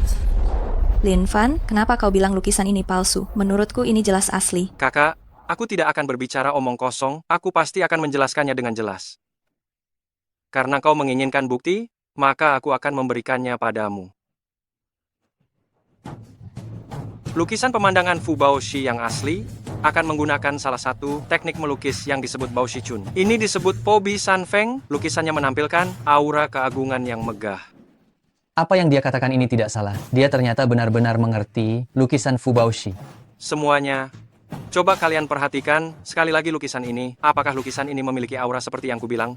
Lin Fan, kenapa kau bilang lukisan ini palsu? Menurutku ini jelas asli. Kakak, aku tidak akan berbicara omong kosong. Aku pasti akan menjelaskannya dengan jelas. Karena kau menginginkan bukti, maka aku akan memberikannya padamu. Lukisan pemandangan Fu Baoshi yang asli akan menggunakan salah satu teknik melukis yang disebut Bao Shichun. Ini disebut Po Bi San Feng. Lukisannya menampilkan aura keagungan yang megah. Apa yang dia katakan ini tidak salah. Dia ternyata benar-benar mengerti lukisan Fu Baoshi. Semuanya, coba kalian perhatikan sekali lagi lukisan ini. Apakah lukisan ini memiliki aura seperti yang kubilang?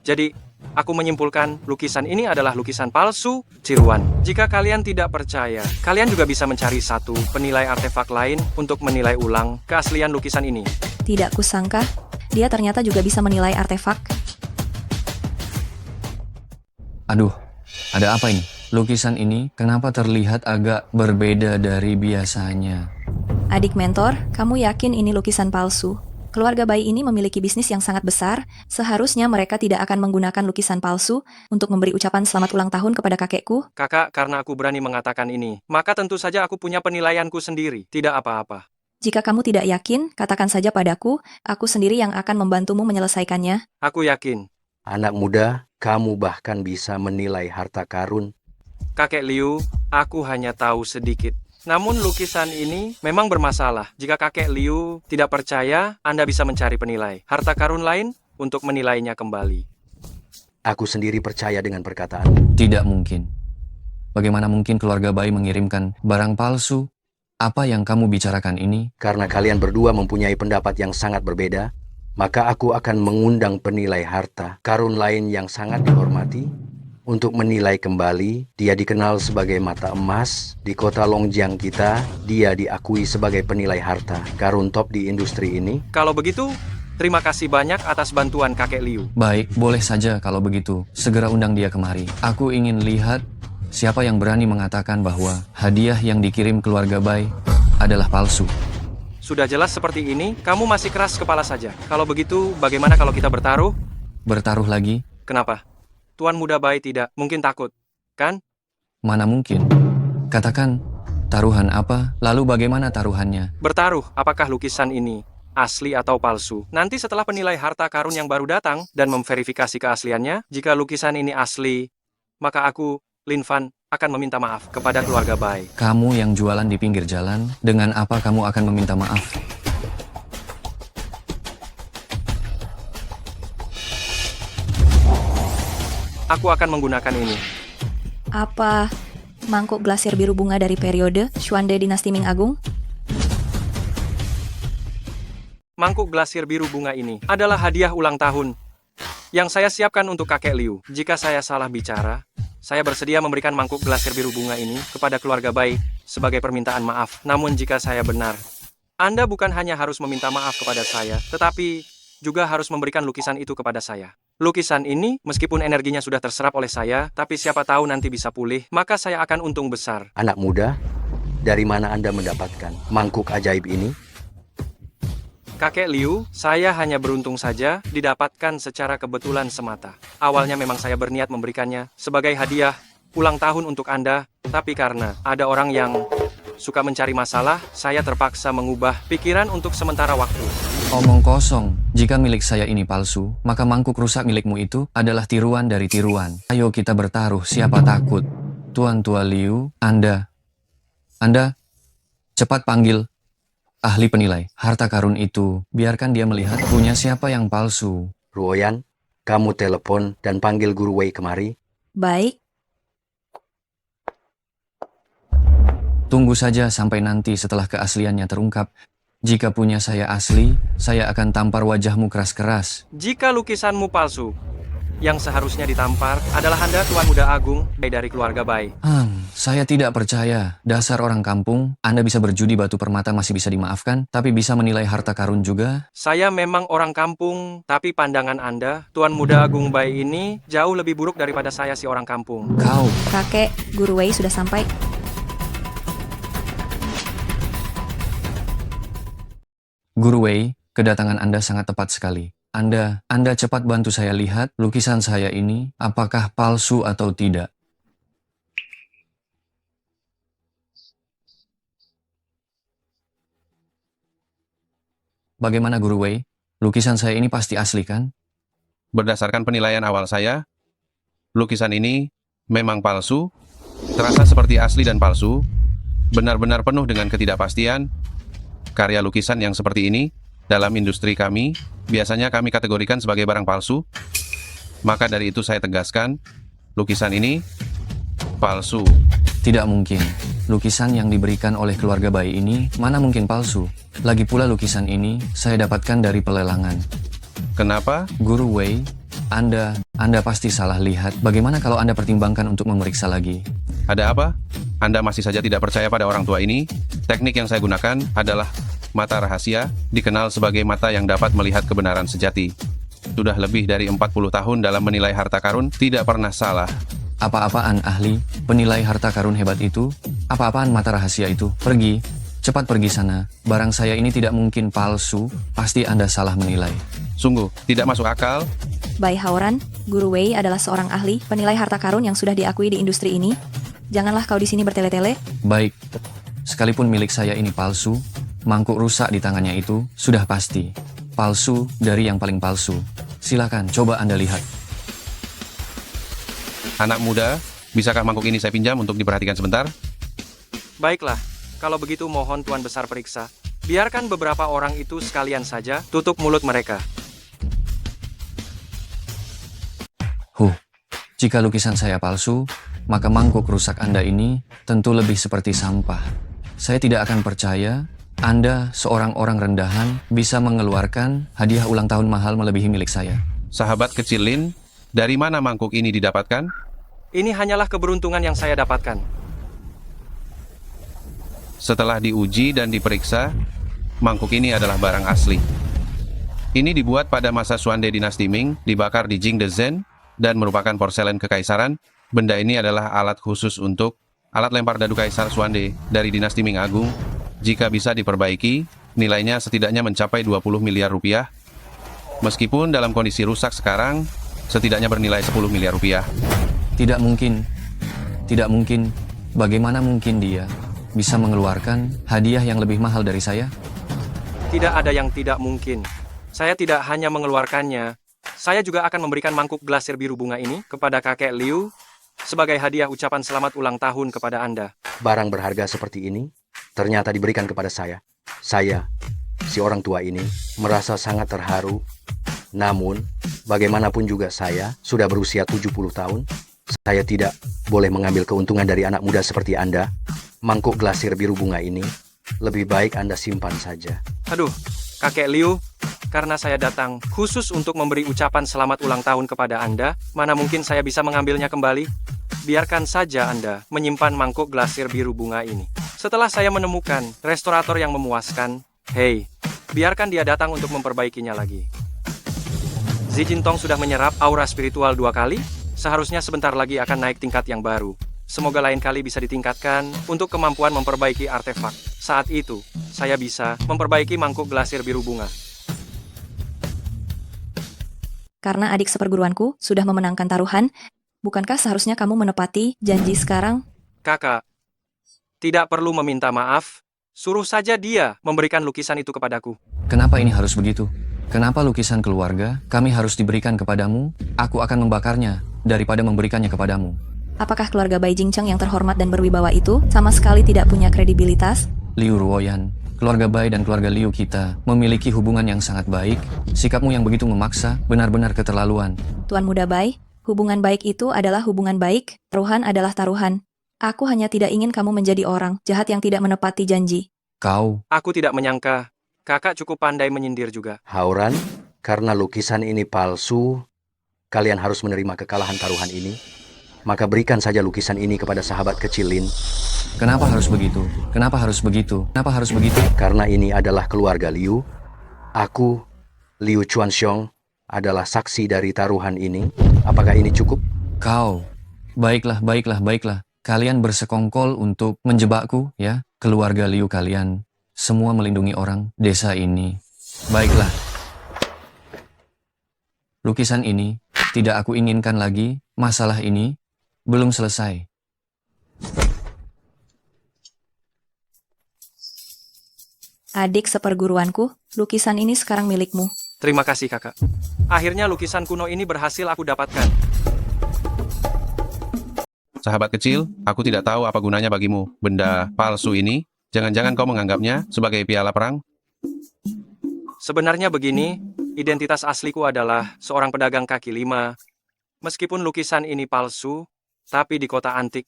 Jadi, aku menyimpulkan lukisan ini adalah lukisan palsu tiruan. Jika kalian tidak percaya, kalian juga bisa mencari satu penilai artefak lain untuk menilai ulang keaslian lukisan ini. Tidak kusangka, dia ternyata juga bisa menilai artefak. Aduh, ada apa ini? Lukisan ini kenapa terlihat agak berbeda dari biasanya? Adik mentor, kamu yakin ini lukisan palsu? Keluarga bayi ini memiliki bisnis yang sangat besar, seharusnya mereka tidak akan menggunakan lukisan palsu untuk memberi ucapan selamat ulang tahun kepada kakekku. Kakak, karena aku berani mengatakan ini, maka tentu saja aku punya penilaianku sendiri, tidak apa-apa. Jika kamu tidak yakin, katakan saja padaku, aku sendiri yang akan membantumu menyelesaikannya. Aku yakin. Anak muda, kamu bahkan bisa menilai harta karun. Kakek Liu, aku hanya tahu sedikit. Namun lukisan ini memang bermasalah. Jika kakek Liu tidak percaya, Anda bisa mencari penilai harta karun lain untuk menilainya kembali. Aku sendiri percaya dengan perkataan. Tidak mungkin. Bagaimana mungkin keluarga bayi mengirimkan barang palsu? Apa yang kamu bicarakan ini? Karena kalian berdua mempunyai pendapat yang sangat berbeda, maka aku akan mengundang penilai harta karun lain yang sangat dihormati untuk menilai kembali. Dia dikenal sebagai mata emas di kota Longjiang kita. Dia diakui sebagai penilai harta karun top di industri ini. Kalau begitu, terima kasih banyak atas bantuan kakek Liu. Baik, boleh saja kalau begitu. Segera undang dia kemari. Aku ingin lihat siapa yang berani mengatakan bahwa hadiah yang dikirim keluarga Bai adalah palsu. Sudah jelas seperti ini, kamu masih keras kepala saja. Kalau begitu, bagaimana kalau kita bertaruh? Bertaruh lagi? Kenapa? Tuan muda Bai tidak mungkin takut, kan? Mana mungkin? Katakan, taruhan apa? Lalu bagaimana taruhannya? Bertaruh, apakah lukisan ini asli atau palsu? Nanti setelah penilai harta karun yang baru datang dan memverifikasi keasliannya, jika lukisan ini asli, maka aku, Lin Fan, akan meminta maaf kepada keluarga Bai. Kamu yang jualan di pinggir jalan, dengan apa kamu akan meminta maaf? Aku akan menggunakan ini. Apa mangkuk glasir biru bunga dari periode Xuande Dinasti Ming Agung? Mangkuk glasir biru bunga ini adalah hadiah ulang tahun yang saya siapkan untuk kakek Liu. Jika saya salah bicara, saya bersedia memberikan mangkuk glasir biru bunga ini kepada keluarga Bai sebagai permintaan maaf. Namun jika saya benar, Anda bukan hanya harus meminta maaf kepada saya, tetapi juga harus memberikan lukisan itu kepada saya. Lukisan ini, meskipun energinya sudah terserap oleh saya, tapi siapa tahu nanti bisa pulih, maka saya akan untung besar. Anak muda, dari mana Anda mendapatkan mangkuk ajaib ini? Kakek Liu, saya hanya beruntung saja didapatkan secara kebetulan semata. Awalnya memang saya berniat memberikannya sebagai hadiah ulang tahun untuk Anda, tapi karena ada orang yang suka mencari masalah, saya terpaksa mengubah pikiran untuk sementara waktu. Omong kosong, jika milik saya ini palsu, maka mangkuk rusak milikmu itu adalah tiruan dari tiruan. Ayo kita bertaruh, siapa takut? Tuan Tua Liu, Anda, cepat panggil ahli penilai harta karun itu. Biarkan dia melihat punya siapa yang palsu. Ruoyan, kamu telepon dan panggil Guru Wei kemari. Baik. Tunggu saja sampai nanti setelah keasliannya terungkap. Jika punya saya asli, saya akan tampar wajahmu keras-keras. Jika lukisanmu palsu, yang seharusnya ditampar adalah Anda, Tuan Muda Agung dari keluarga Bai. Saya tidak percaya. Dasar orang kampung, Anda bisa berjudi batu permata masih bisa dimaafkan, tapi bisa menilai harta karun juga? Saya memang orang kampung, tapi pandangan Anda, Tuan Muda Agung Bai ini jauh lebih buruk daripada saya si orang kampung. Kau. Kakek, Guru Wei sudah sampai. Guru Wei, kedatangan Anda sangat tepat sekali. Anda cepat bantu saya lihat lukisan saya ini, apakah palsu atau tidak. Bagaimana Guru Wei? Lukisan saya ini pasti asli kan? Berdasarkan penilaian awal saya, lukisan ini memang palsu, terasa seperti asli dan palsu, benar-benar penuh dengan ketidakpastian, Karya lukisan yang seperti ini, dalam industri kami, biasanya kami kategorikan sebagai barang palsu. Maka dari itu saya tegaskan, lukisan ini palsu. Tidak mungkin. Lukisan yang diberikan oleh keluarga bayi ini mana mungkin palsu. Lagi pula lukisan ini saya dapatkan dari pelelangan. Kenapa? Guru Wei, Anda pasti salah lihat. Bagaimana kalau Anda pertimbangkan untuk memeriksa lagi? Ada apa? Anda masih saja tidak percaya pada orang tua ini? Teknik yang saya gunakan adalah mata rahasia, dikenal sebagai mata yang dapat melihat kebenaran sejati. Sudah lebih dari 40 tahun dalam menilai harta karun, tidak pernah salah. Apa-apaan ahli, penilai harta karun hebat itu? Apa-apaan mata rahasia itu? Pergi, cepat pergi sana. Barang saya ini tidak mungkin palsu, pasti Anda salah menilai. Sungguh, tidak masuk akal. Bai Haoran, Guru Wei adalah seorang ahli penilai harta karun yang sudah diakui di industri ini. Janganlah kau di sini bertele-tele. Baik, sekalipun milik saya ini palsu, mangkuk rusak di tangannya itu sudah pasti. Palsu dari yang paling palsu. Silakan, coba Anda lihat. Anak muda, bisakah mangkuk ini saya pinjam untuk diperhatikan sebentar? Baiklah, kalau begitu mohon Tuan Besar periksa. Biarkan beberapa orang itu sekalian saja tutup mulut mereka. Jika lukisan saya palsu, maka mangkuk rusak Anda ini tentu lebih seperti sampah. Saya tidak akan percaya Anda, seorang orang rendahan, bisa mengeluarkan hadiah ulang tahun mahal melebihi milik saya. Sahabat kecil Lin, dari mana mangkuk ini didapatkan? Ini hanyalah keberuntungan yang saya dapatkan. Setelah diuji dan diperiksa, mangkuk ini adalah barang asli. Ini dibuat pada masa Xuande dinasti Ming, dibakar di Jing de Zhen, dan merupakan porselen kekaisaran. Benda ini adalah alat khusus untuk alat lempar dadu kaisar Xuande dari dinasti Ming Agung. Jika bisa diperbaiki, nilainya setidaknya mencapai 20 miliar rupiah. Meskipun dalam kondisi rusak sekarang, setidaknya bernilai 10 miliar rupiah. Tidak mungkin. Tidak mungkin. Bagaimana mungkin dia bisa mengeluarkan hadiah yang lebih mahal dari saya? Tidak ada yang tidak mungkin. Saya tidak hanya mengeluarkannya, saya juga akan memberikan mangkuk glasir biru bunga ini kepada kakek Liu sebagai hadiah ucapan selamat ulang tahun kepada Anda. Barang berharga seperti ini ternyata diberikan kepada saya. Saya, si orang tua ini, merasa sangat terharu. Namun, bagaimanapun juga saya sudah berusia 70 tahun. Saya tidak boleh mengambil keuntungan dari anak muda seperti Anda. Mangkuk glasir biru bunga ini lebih baik Anda simpan saja. Aduh, kakek Liu, karena saya datang khusus untuk memberi ucapan selamat ulang tahun kepada Anda, mana mungkin saya bisa mengambilnya kembali? Biarkan saja Anda menyimpan mangkuk glasir biru bunga ini. Setelah saya menemukan restorator yang memuaskan, hei, biarkan dia datang untuk memperbaikinya lagi. Zi Jintong sudah menyerap aura spiritual 2 kali, seharusnya sebentar lagi akan naik tingkat yang baru. Semoga lain kali bisa ditingkatkan untuk kemampuan memperbaiki artefak. Saat itu, saya bisa memperbaiki mangkuk glasir biru bunga. Karena adik seperguruanku sudah memenangkan taruhan, bukankah seharusnya kamu menepati janji sekarang? Kakak, tidak perlu meminta maaf. Suruh saja dia memberikan lukisan itu kepadaku. Kenapa ini harus begitu? Kenapa lukisan keluarga kami harus diberikan kepadamu? Aku akan membakarnya daripada memberikannya kepadamu. Apakah keluarga Bai Jingcheng yang terhormat dan berwibawa itu sama sekali tidak punya kredibilitas? Liu Ruoyan, keluarga Bai dan keluarga Liu kita memiliki hubungan yang sangat baik. Sikapmu yang begitu memaksa benar-benar keterlaluan. Tuan Muda Bai, hubungan baik itu adalah hubungan baik, taruhan adalah taruhan. Aku hanya tidak ingin kamu menjadi orang jahat yang tidak menepati janji. Kau. Aku tidak menyangka. Kakak cukup pandai menyindir juga. Haoran, karena lukisan ini palsu, kalian harus menerima kekalahan taruhan ini. Maka berikan saja lukisan ini kepada sahabat kecil Lin. Kenapa harus begitu? Kenapa harus begitu? Kenapa harus begitu? Karena ini adalah keluarga Liu. Aku, Liu Chuanxiong, adalah saksi dari taruhan ini. Apakah ini cukup? Kau. Baiklah, baiklah, baiklah. Kalian bersekongkol untuk menjebakku, ya? Keluarga Liu kalian. Semua melindungi orang desa ini. Baiklah. Lukisan ini tidak aku inginkan lagi. Masalah ini belum selesai. Adik seperguruanku, lukisan ini sekarang milikmu. Terima kasih kakak. Akhirnya lukisan kuno ini berhasil aku dapatkan. Sahabat kecil, aku tidak tahu apa gunanya bagimu benda palsu ini. Jangan-jangan kau menganggapnya sebagai piala perang? Sebenarnya begini, identitas asliku adalah seorang pedagang kaki lima. Meskipun lukisan ini palsu, tapi di kota antik,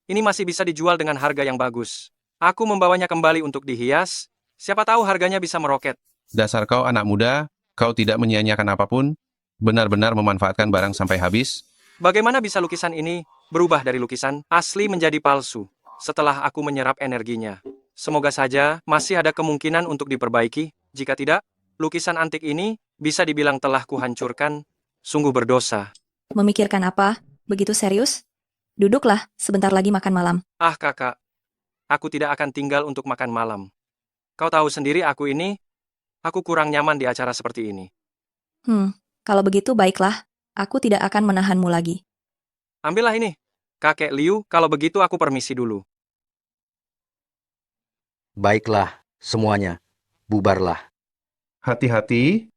ini masih bisa dijual dengan harga yang bagus. Aku membawanya kembali untuk dihias, siapa tahu harganya bisa meroket. Dasar kau anak muda, kau tidak menyia-nyiakan apapun, benar-benar memanfaatkan barang sampai habis. Bagaimana bisa lukisan ini berubah dari lukisan asli menjadi palsu setelah aku menyerap energinya? Semoga saja masih ada kemungkinan untuk diperbaiki. Jika tidak, lukisan antik ini bisa dibilang telah kuhancurkan. Sungguh berdosa. Memikirkan apa? Begitu serius? Duduklah, sebentar lagi makan malam. Ah kakak, aku tidak akan tinggal untuk makan malam. Kau tahu sendiri aku kurang nyaman di acara seperti ini. Kalau begitu baiklah, aku tidak akan menahanmu lagi. Ambillah ini. Kakek Liu, kalau begitu aku permisi dulu. Baiklah, semuanya. Bubarlah. Hati-hati.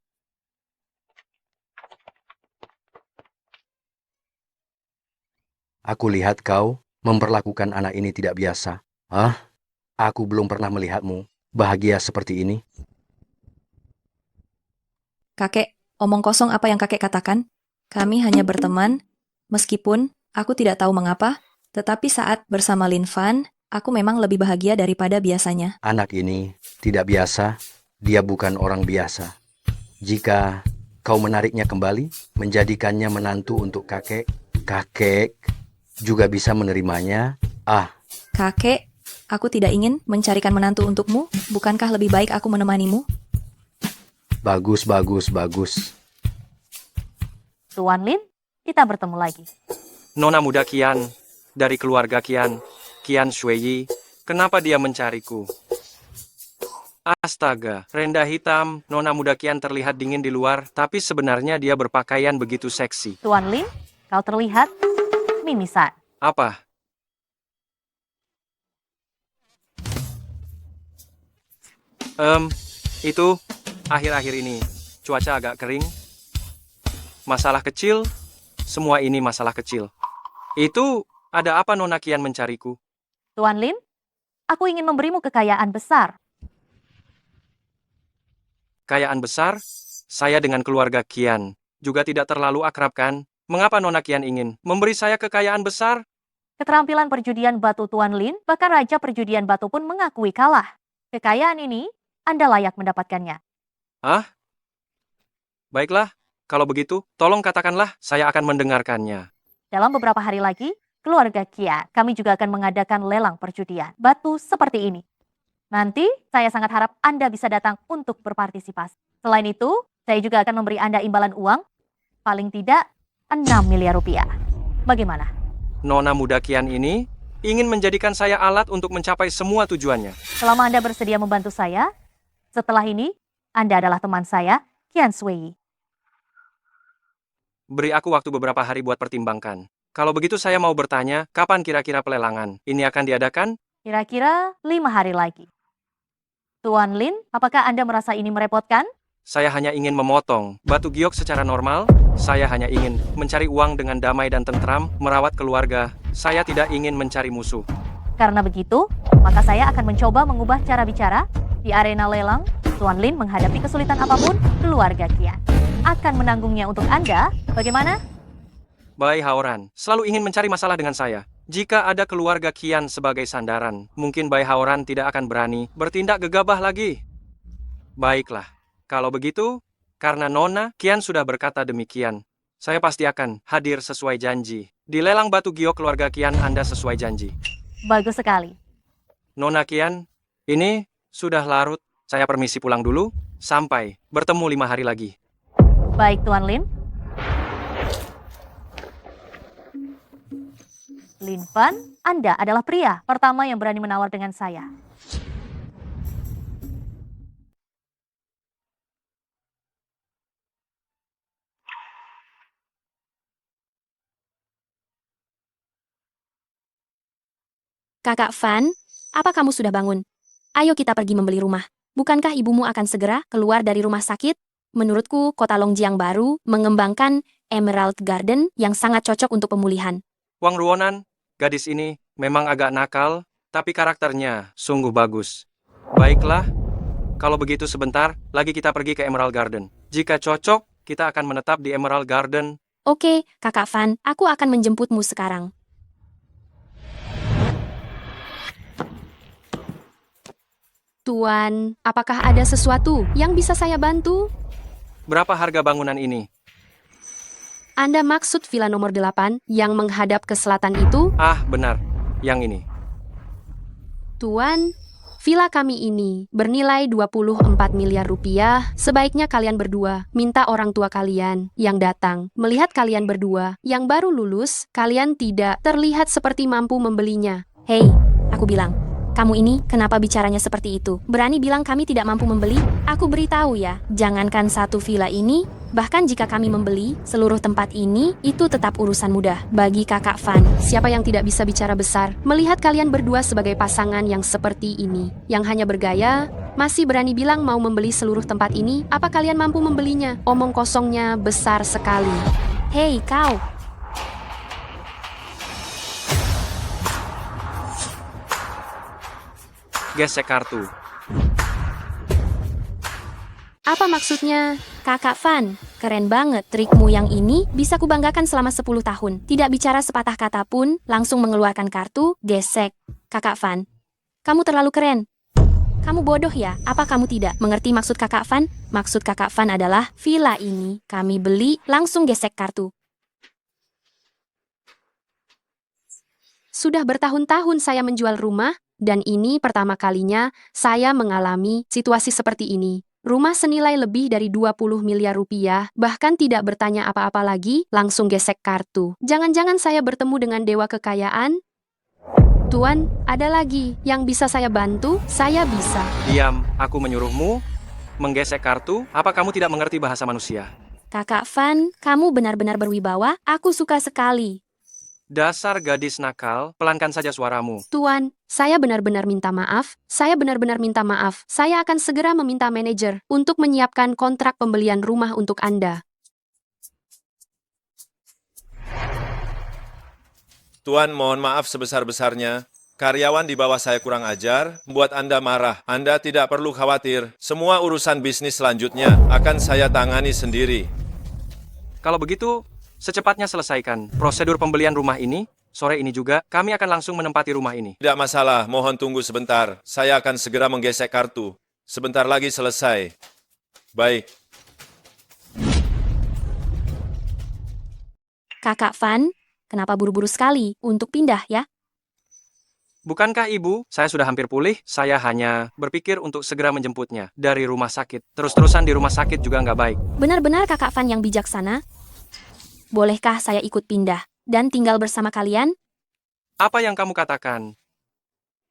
Aku lihat kau memperlakukan anak ini tidak biasa. Aku belum pernah melihatmu bahagia seperti ini. Kakek, omong kosong apa yang kakek katakan? Kami hanya berteman, meskipun aku tidak tahu mengapa, tetapi saat bersama Lin Fan, aku memang lebih bahagia daripada biasanya. Anak ini tidak biasa, dia bukan orang biasa. Jika kau menariknya kembali, menjadikannya menantu untuk kakek juga bisa menerimanya. Kakek, aku tidak ingin mencarikan menantu untukmu. Bukankah lebih baik aku menemanimu? Bagus. Tuan Lin, kita bertemu lagi. Nona muda Qian, dari keluarga Qian Shuiyi, kenapa dia mencariku? Astaga, renda hitam, Nona muda Qian terlihat dingin di luar, tapi sebenarnya dia berpakaian begitu seksi. Tuan Lin, kau terlihat mimisan. Apa? Itu, akhir-akhir ini, cuaca agak kering. Masalah kecil, semua ini masalah kecil. Itu, ada apa Nona Qian mencariku? Tuan Lin, aku ingin memberimu kekayaan besar. Kekayaan besar? Saya dengan keluarga Qian juga tidak terlalu akrab kan? Mengapa Nona Qian ingin memberi saya kekayaan besar? Keterampilan perjudian batu Tuan Lin, bahkan Raja Perjudian Batu pun mengakui kalah. Kekayaan ini, Anda layak mendapatkannya. Baiklah, kalau begitu, tolong katakanlah, saya akan mendengarkannya. Dalam beberapa hari lagi, keluarga Kia, kami juga akan mengadakan lelang perjudian batu seperti ini. Nanti, saya sangat harap Anda bisa datang untuk berpartisipasi. Selain itu, saya juga akan memberi Anda imbalan uang, paling tidak 6 miliar rupiah. Bagaimana? Nona muda Qian ini ingin menjadikan saya alat untuk mencapai semua tujuannya. Selama Anda bersedia membantu saya, setelah ini, Anda adalah teman saya, Qian Shuiyi. Beri aku waktu beberapa hari buat pertimbangkan. Kalau begitu saya mau bertanya, kapan kira-kira pelelangan ini akan diadakan? Kira-kira 5 hari lagi. Tuan Lin, apakah Anda merasa ini merepotkan? Saya hanya ingin memotong batu giok secara normal. Saya hanya ingin mencari uang dengan damai dan tentram, merawat keluarga. Saya tidak ingin mencari musuh. Karena begitu, maka saya akan mencoba mengubah cara bicara. Di arena lelang, Tuan Lin menghadapi kesulitan apapun, keluarga Qian akan menanggungnya untuk Anda. Bagaimana? Bai Haoran selalu ingin mencari masalah dengan saya. Jika ada keluarga Qian sebagai sandaran, mungkin Bai Haoran tidak akan berani bertindak gegabah lagi. Baiklah, kalau begitu, karena Nona Qian sudah berkata demikian, saya pasti akan hadir sesuai janji. Di lelang batu giok keluarga Qian Anda sesuai janji. Bagus sekali. Nona Qian, ini sudah larut. Saya permisi pulang dulu. Sampai bertemu 5 hari lagi. Baik, Tuan Lin. Lin Fan, Anda adalah pria pertama yang berani menawar dengan saya. Kakak Fan, apa kamu sudah bangun? Ayo kita pergi membeli rumah. Bukankah ibumu akan segera keluar dari rumah sakit? Menurutku, kota Longjiang baru mengembangkan Emerald Garden yang sangat cocok untuk pemulihan. Wang Ruonan, gadis ini memang agak nakal, Tapi karakternya sungguh bagus. Baiklah, kalau begitu sebentar lagi kita pergi ke Emerald Garden. Jika cocok, kita akan menetap di Emerald Garden. Oke, Kakak Van, aku akan menjemputmu sekarang. Tuan, apakah ada sesuatu yang bisa saya bantu? Berapa harga bangunan ini? Anda maksud villa nomor 8 yang menghadap ke selatan itu? Ah, benar. Yang ini. Tuan, villa kami ini bernilai 24 miliar rupiah. Sebaiknya kalian berdua minta orang tua kalian yang datang melihat kalian berdua yang baru lulus. Kalian tidak terlihat seperti mampu membelinya. Hei, aku bilang, kamu ini kenapa bicaranya seperti itu? Berani bilang kami tidak mampu membeli? Aku beritahu ya, jangankan satu villa ini, bahkan jika kami membeli seluruh tempat ini, itu tetap urusan mudah. Bagi Kakak Van, siapa yang tidak bisa bicara besar? Melihat kalian berdua sebagai pasangan yang seperti ini, yang hanya bergaya, masih berani bilang mau membeli seluruh tempat ini, apa kalian mampu membelinya? Omong kosongnya besar sekali. Hei, kau! Gesek kartu. Apa maksudnya? Kakak Van, keren banget. Trikmu yang ini bisa kubanggakan selama 10 tahun. Tidak bicara sepatah kata pun, langsung mengeluarkan kartu, gesek. Kakak Van, kamu terlalu keren. Kamu bodoh ya? Apa kamu tidak mengerti maksud Kakak Van? Maksud Kakak Van adalah, villa ini kami beli, langsung gesek kartu. Sudah bertahun-tahun saya menjual rumah, dan ini pertama kalinya saya mengalami situasi seperti ini. Rumah senilai lebih dari 20 miliar rupiah, bahkan tidak bertanya apa-apa lagi, langsung gesek kartu. Jangan-jangan saya bertemu dengan dewa kekayaan? Tuan, ada lagi yang bisa saya bantu? Saya bisa. Diam, aku menyuruhmu menggesek kartu. Apa kamu tidak mengerti bahasa manusia? Kakak Van, kamu benar-benar berwibawa, aku suka sekali. Dasar gadis nakal, pelankan saja suaramu. Tuan, saya benar-benar minta maaf. Saya benar-benar minta maaf. Saya akan segera meminta manajer untuk menyiapkan kontrak pembelian rumah untuk Anda. Tuan, mohon maaf sebesar-besarnya. Karyawan di bawah saya kurang ajar, membuat Anda marah. Anda tidak perlu khawatir. Semua urusan bisnis selanjutnya akan saya tangani sendiri. Kalau begitu, secepatnya selesaikan prosedur pembelian rumah ini. Sore ini juga, kami akan langsung menempati rumah ini. Tidak masalah, mohon tunggu sebentar. Saya akan segera menggesek kartu. Sebentar lagi selesai. Baik. Kakak Van, kenapa buru-buru sekali untuk pindah ya? Bukankah Ibu, saya sudah hampir pulih, saya hanya berpikir untuk segera menjemputnya dari rumah sakit. Terus-terusan di rumah sakit juga nggak baik. Benar-benar Kakak Van yang bijaksana. Bolehkah saya ikut pindah dan tinggal bersama kalian? Apa yang kamu katakan?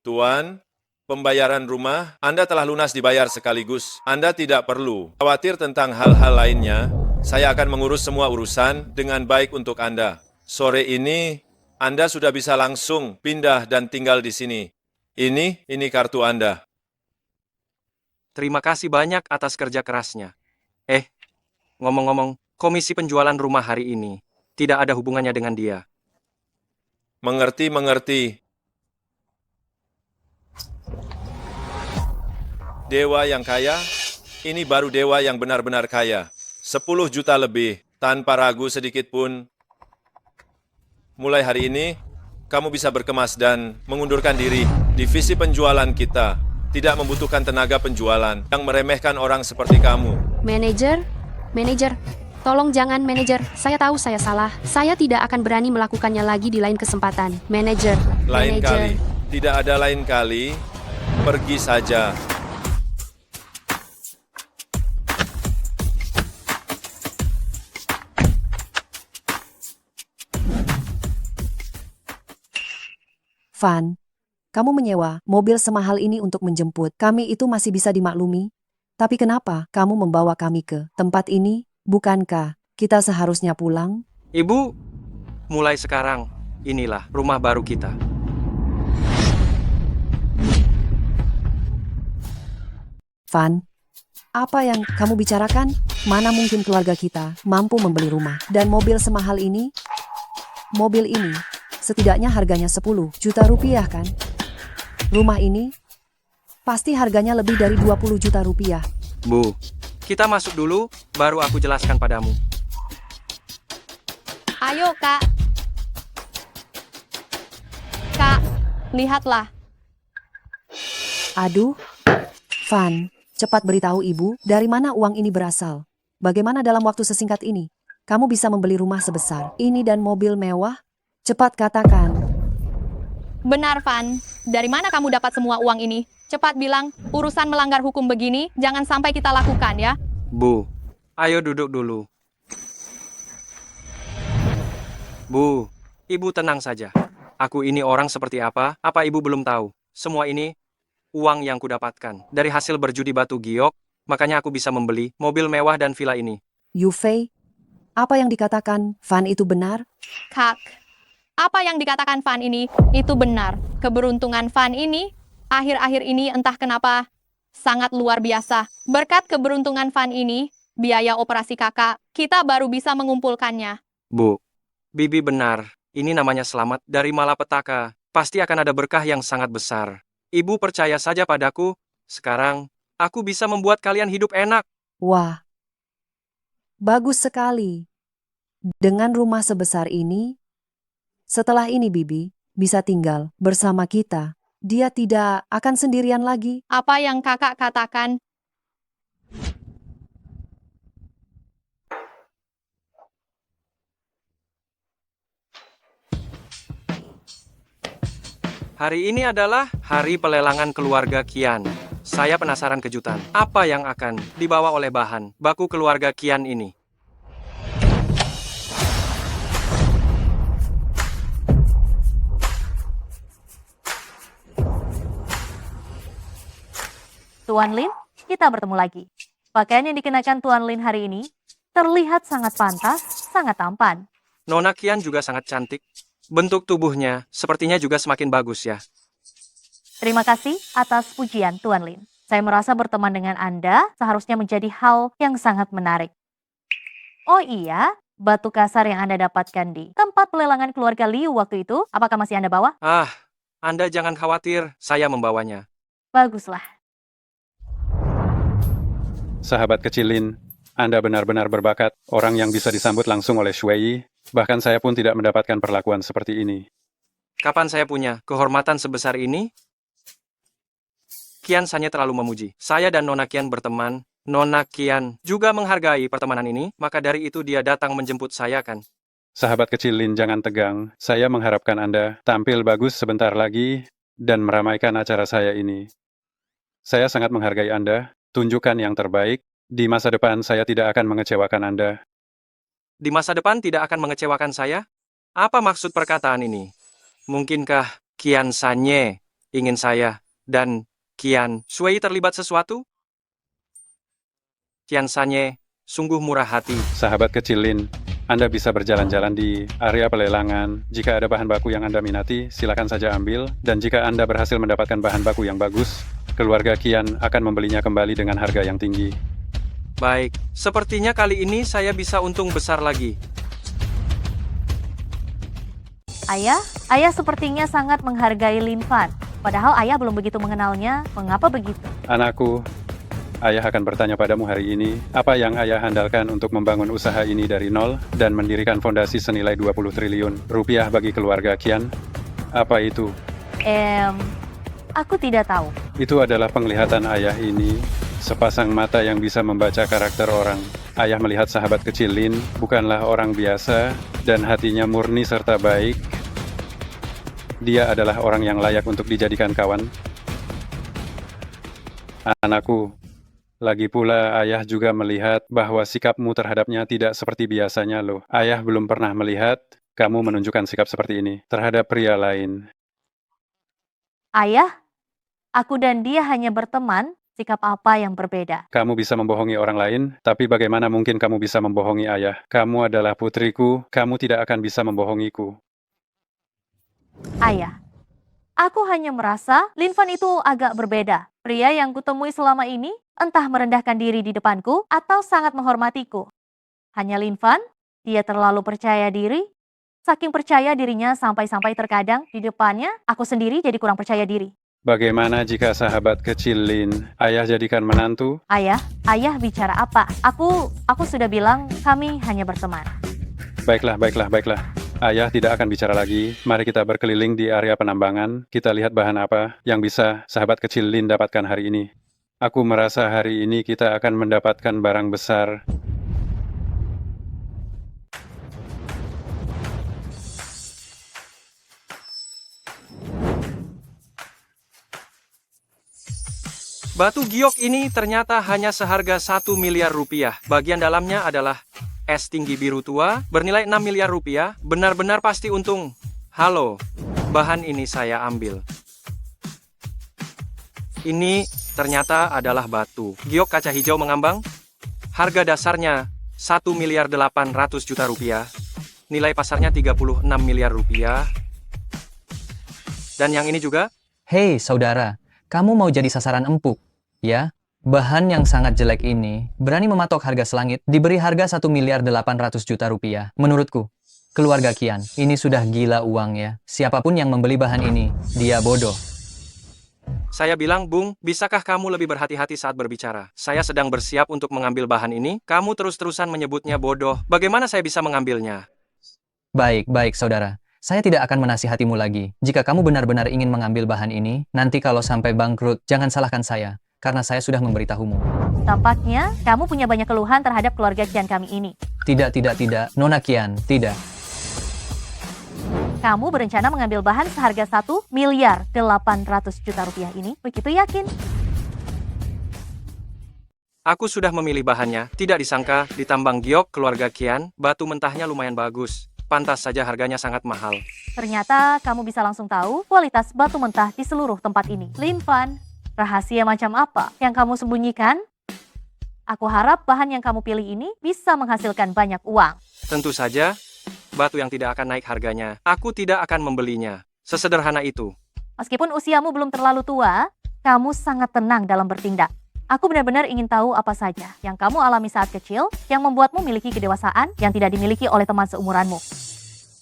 Tuan, pembayaran rumah Anda telah lunas dibayar sekaligus. Anda tidak perlu khawatir tentang hal-hal lainnya. Saya akan mengurus semua urusan dengan baik untuk Anda. Sore ini, Anda sudah bisa langsung pindah dan tinggal di sini. Ini kartu Anda. Terima kasih banyak atas kerja kerasnya. Ngomong-ngomong, komisi penjualan rumah hari ini tidak ada hubungannya dengan dia. Mengerti. Dewa yang kaya, ini baru dewa yang benar-benar kaya. 10 juta lebih, tanpa ragu sedikit pun. Mulai hari ini, kamu bisa berkemas dan mengundurkan diri. Divisi penjualan kita tidak membutuhkan tenaga penjualan yang meremehkan orang seperti kamu. Manajer, tolong jangan manajer. Saya tahu saya salah. Saya tidak akan berani melakukannya lagi di lain kesempatan. Manajer. Lain kali. Tidak ada lain kali. Pergi saja. Van, kamu menyewa mobil semahal ini untuk menjemput. Kami itu masih bisa dimaklumi. Tapi kenapa kamu membawa kami ke tempat ini? Bukankah kita seharusnya pulang? Ibu, mulai sekarang, inilah rumah baru kita. Van, apa yang kamu bicarakan? Mana mungkin keluarga kita mampu membeli rumah dan mobil semahal ini? Mobil ini setidaknya harganya 10 juta rupiah kan? Rumah ini pasti harganya lebih dari 20 juta rupiah. Bu, kita masuk dulu, baru aku jelaskan padamu. Ayo, Kak. Kak, lihatlah. Aduh, Van, cepat beritahu ibu dari mana uang ini berasal. Bagaimana dalam waktu sesingkat ini kamu bisa membeli rumah sebesar ini dan mobil mewah? Cepat katakan. Benar, Van. Dari mana kamu dapat semua uang ini? Cepat bilang, urusan melanggar hukum begini jangan sampai kita lakukan ya. Bu, ayo duduk dulu. Bu, ibu tenang saja. Aku ini orang seperti apa ibu belum tahu? Semua ini uang yang kudapatkan dari hasil berjudi batu giok, makanya aku bisa membeli mobil mewah dan villa ini. Yufei, apa yang dikatakan Van itu benar? Kak, apa yang dikatakan Van ini itu benar. Keberuntungan Van ini akhir-akhir ini entah kenapa sangat luar biasa. Berkat keberuntungan Van ini, biaya operasi kakak kita baru bisa mengumpulkannya. Bu, Bibi benar. Ini namanya selamat dari malapetaka. Pasti akan ada berkah yang sangat besar. Ibu percaya saja padaku. Sekarang, aku bisa membuat kalian hidup enak. Wah, bagus sekali. Dengan rumah sebesar ini, setelah ini Bibi bisa tinggal bersama kita. Dia tidak akan sendirian lagi. Apa yang kakak katakan? Hari ini adalah hari pelelangan keluarga Kian. Saya penasaran kejutan. Apa yang akan dibawa oleh bahan baku keluarga Kian ini? Tuan Lin, kita bertemu lagi. Pakaian yang dikenakan Tuan Lin hari ini terlihat sangat pantas, sangat tampan. Nona Kian juga sangat cantik. Bentuk tubuhnya sepertinya juga semakin bagus ya. Terima kasih atas pujian Tuan Lin. Saya merasa berteman dengan Anda seharusnya menjadi hal yang sangat menarik. Oh iya, batu kasar yang Anda dapatkan di tempat pelelangan keluarga Liu waktu itu, apakah masih Anda bawa? Anda jangan khawatir, saya membawanya. Baguslah. Sahabat kecil Lin, Anda benar-benar berbakat, orang yang bisa disambut langsung oleh Shui. Bahkan saya pun tidak mendapatkan perlakuan seperti ini. Kapan saya punya kehormatan sebesar ini? Kian Sanye terlalu memuji. Saya dan Nona Kian berteman. Nona Kian juga menghargai pertemanan ini, maka dari itu dia datang menjemput saya kan. Sahabat kecil Lin, jangan tegang. Saya mengharapkan Anda tampil bagus sebentar lagi dan meramaikan acara saya ini. Saya sangat menghargai Anda. Tunjukkan yang terbaik. Di masa depan saya tidak akan mengecewakan Anda. Di masa depan tidak akan mengecewakan saya? Apa maksud perkataan ini? Mungkinkah Kian Sanye ingin saya dan Kian Shui terlibat sesuatu? Kian Sanye sungguh murah hati. Sahabat kecil Lin, Anda bisa berjalan-jalan di area pelelangan. Jika ada bahan baku yang Anda minati, silakan saja ambil. Dan jika Anda berhasil mendapatkan bahan baku yang bagus, keluarga Kian akan membelinya kembali dengan harga yang tinggi. Baik, sepertinya kali ini saya bisa untung besar lagi. Ayah sepertinya sangat menghargai Lin Fan. Padahal ayah belum begitu mengenalnya. Mengapa begitu? Anakku, ayah akan bertanya padamu hari ini, apa yang ayah handalkan untuk membangun usaha ini dari nol dan mendirikan fondasi senilai 20 triliun rupiah bagi keluarga Kian? Apa itu? Aku tidak tahu. Itu adalah penglihatan ayah ini, sepasang mata yang bisa membaca karakter orang. Ayah melihat sahabat kecil Lin bukanlah orang biasa dan hatinya murni serta baik. Dia adalah orang yang layak untuk dijadikan kawan. Anakku, lagi pula ayah juga melihat bahwa sikapmu terhadapnya tidak seperti biasanya loh. Ayah belum pernah melihat kamu menunjukkan sikap seperti ini terhadap pria lain. Ayah, aku dan dia hanya berteman, sikap apa yang berbeda? Kamu bisa membohongi orang lain, tapi bagaimana mungkin kamu bisa membohongi ayah? Kamu adalah putriku, kamu tidak akan bisa membohongiku. Ayah, aku hanya merasa Lin Fan itu agak berbeda. Pria yang kutemui selama ini entah merendahkan diri di depanku atau sangat menghormatiku. Hanya Lin Fan, dia terlalu percaya diri. Saking percaya dirinya sampai-sampai terkadang di depannya aku sendiri jadi kurang percaya diri. Bagaimana jika sahabat kecil Lin, ayah jadikan menantu? Ayah bicara apa? Aku sudah bilang kami hanya berteman. Baiklah. Ayah tidak akan bicara lagi. Mari kita berkeliling di area penambangan. Kita lihat bahan apa yang bisa sahabat kecil Lin dapatkan hari ini. Aku merasa hari ini kita akan mendapatkan barang besar. Batu giok ini ternyata hanya seharga 1 miliar rupiah. Bagian dalamnya adalah es tinggi biru tua, bernilai 6 miliar rupiah. Benar-benar pasti untung. Halo, bahan ini saya ambil. Ini ternyata adalah batu giok kaca hijau mengambang. Harga dasarnya 1 miliar 800 juta rupiah. Nilai pasarnya 36 miliar rupiah. Dan yang ini juga? Hei saudara, kamu mau jadi sasaran empuk? Ya, bahan yang sangat jelek ini berani mematok harga selangit, diberi harga 1 miliar 800 juta rupiah. Menurutku, keluarga Kian, ini sudah gila uang ya. Siapapun yang membeli bahan ini, dia bodoh. Saya bilang, Bung, bisakah kamu lebih berhati-hati saat berbicara? Saya sedang bersiap untuk mengambil bahan ini, kamu terus-terusan menyebutnya bodoh. Bagaimana saya bisa mengambilnya? Baik, saudara. Saya tidak akan menasihatimu lagi. Jika kamu benar-benar ingin mengambil bahan ini, nanti kalau sampai bangkrut, jangan salahkan saya. Karena saya sudah memberitahumu. Tampaknya kamu punya banyak keluhan terhadap keluarga Kian kami ini. Tidak, Nona Kian, tidak. Kamu berencana mengambil bahan seharga 1 miliar 800 juta rupiah ini? Begitu yakin? Aku sudah memilih bahannya. Tidak disangka, di tambang giok keluarga Kian, batu mentahnya lumayan bagus. Pantas saja harganya sangat mahal. Ternyata kamu bisa langsung tahu kualitas batu mentah di seluruh tempat ini. Lin Fan, rahasia macam apa yang kamu sembunyikan? Aku harap bahan yang kamu pilih ini bisa menghasilkan banyak uang. Tentu saja, batu yang tidak akan naik harganya. Aku tidak akan membelinya. Sesederhana itu. Meskipun usiamu belum terlalu tua, kamu sangat tenang dalam bertindak. Aku benar-benar ingin tahu apa saja yang kamu alami saat kecil yang membuatmu memiliki kedewasaan yang tidak dimiliki oleh teman seumuranmu.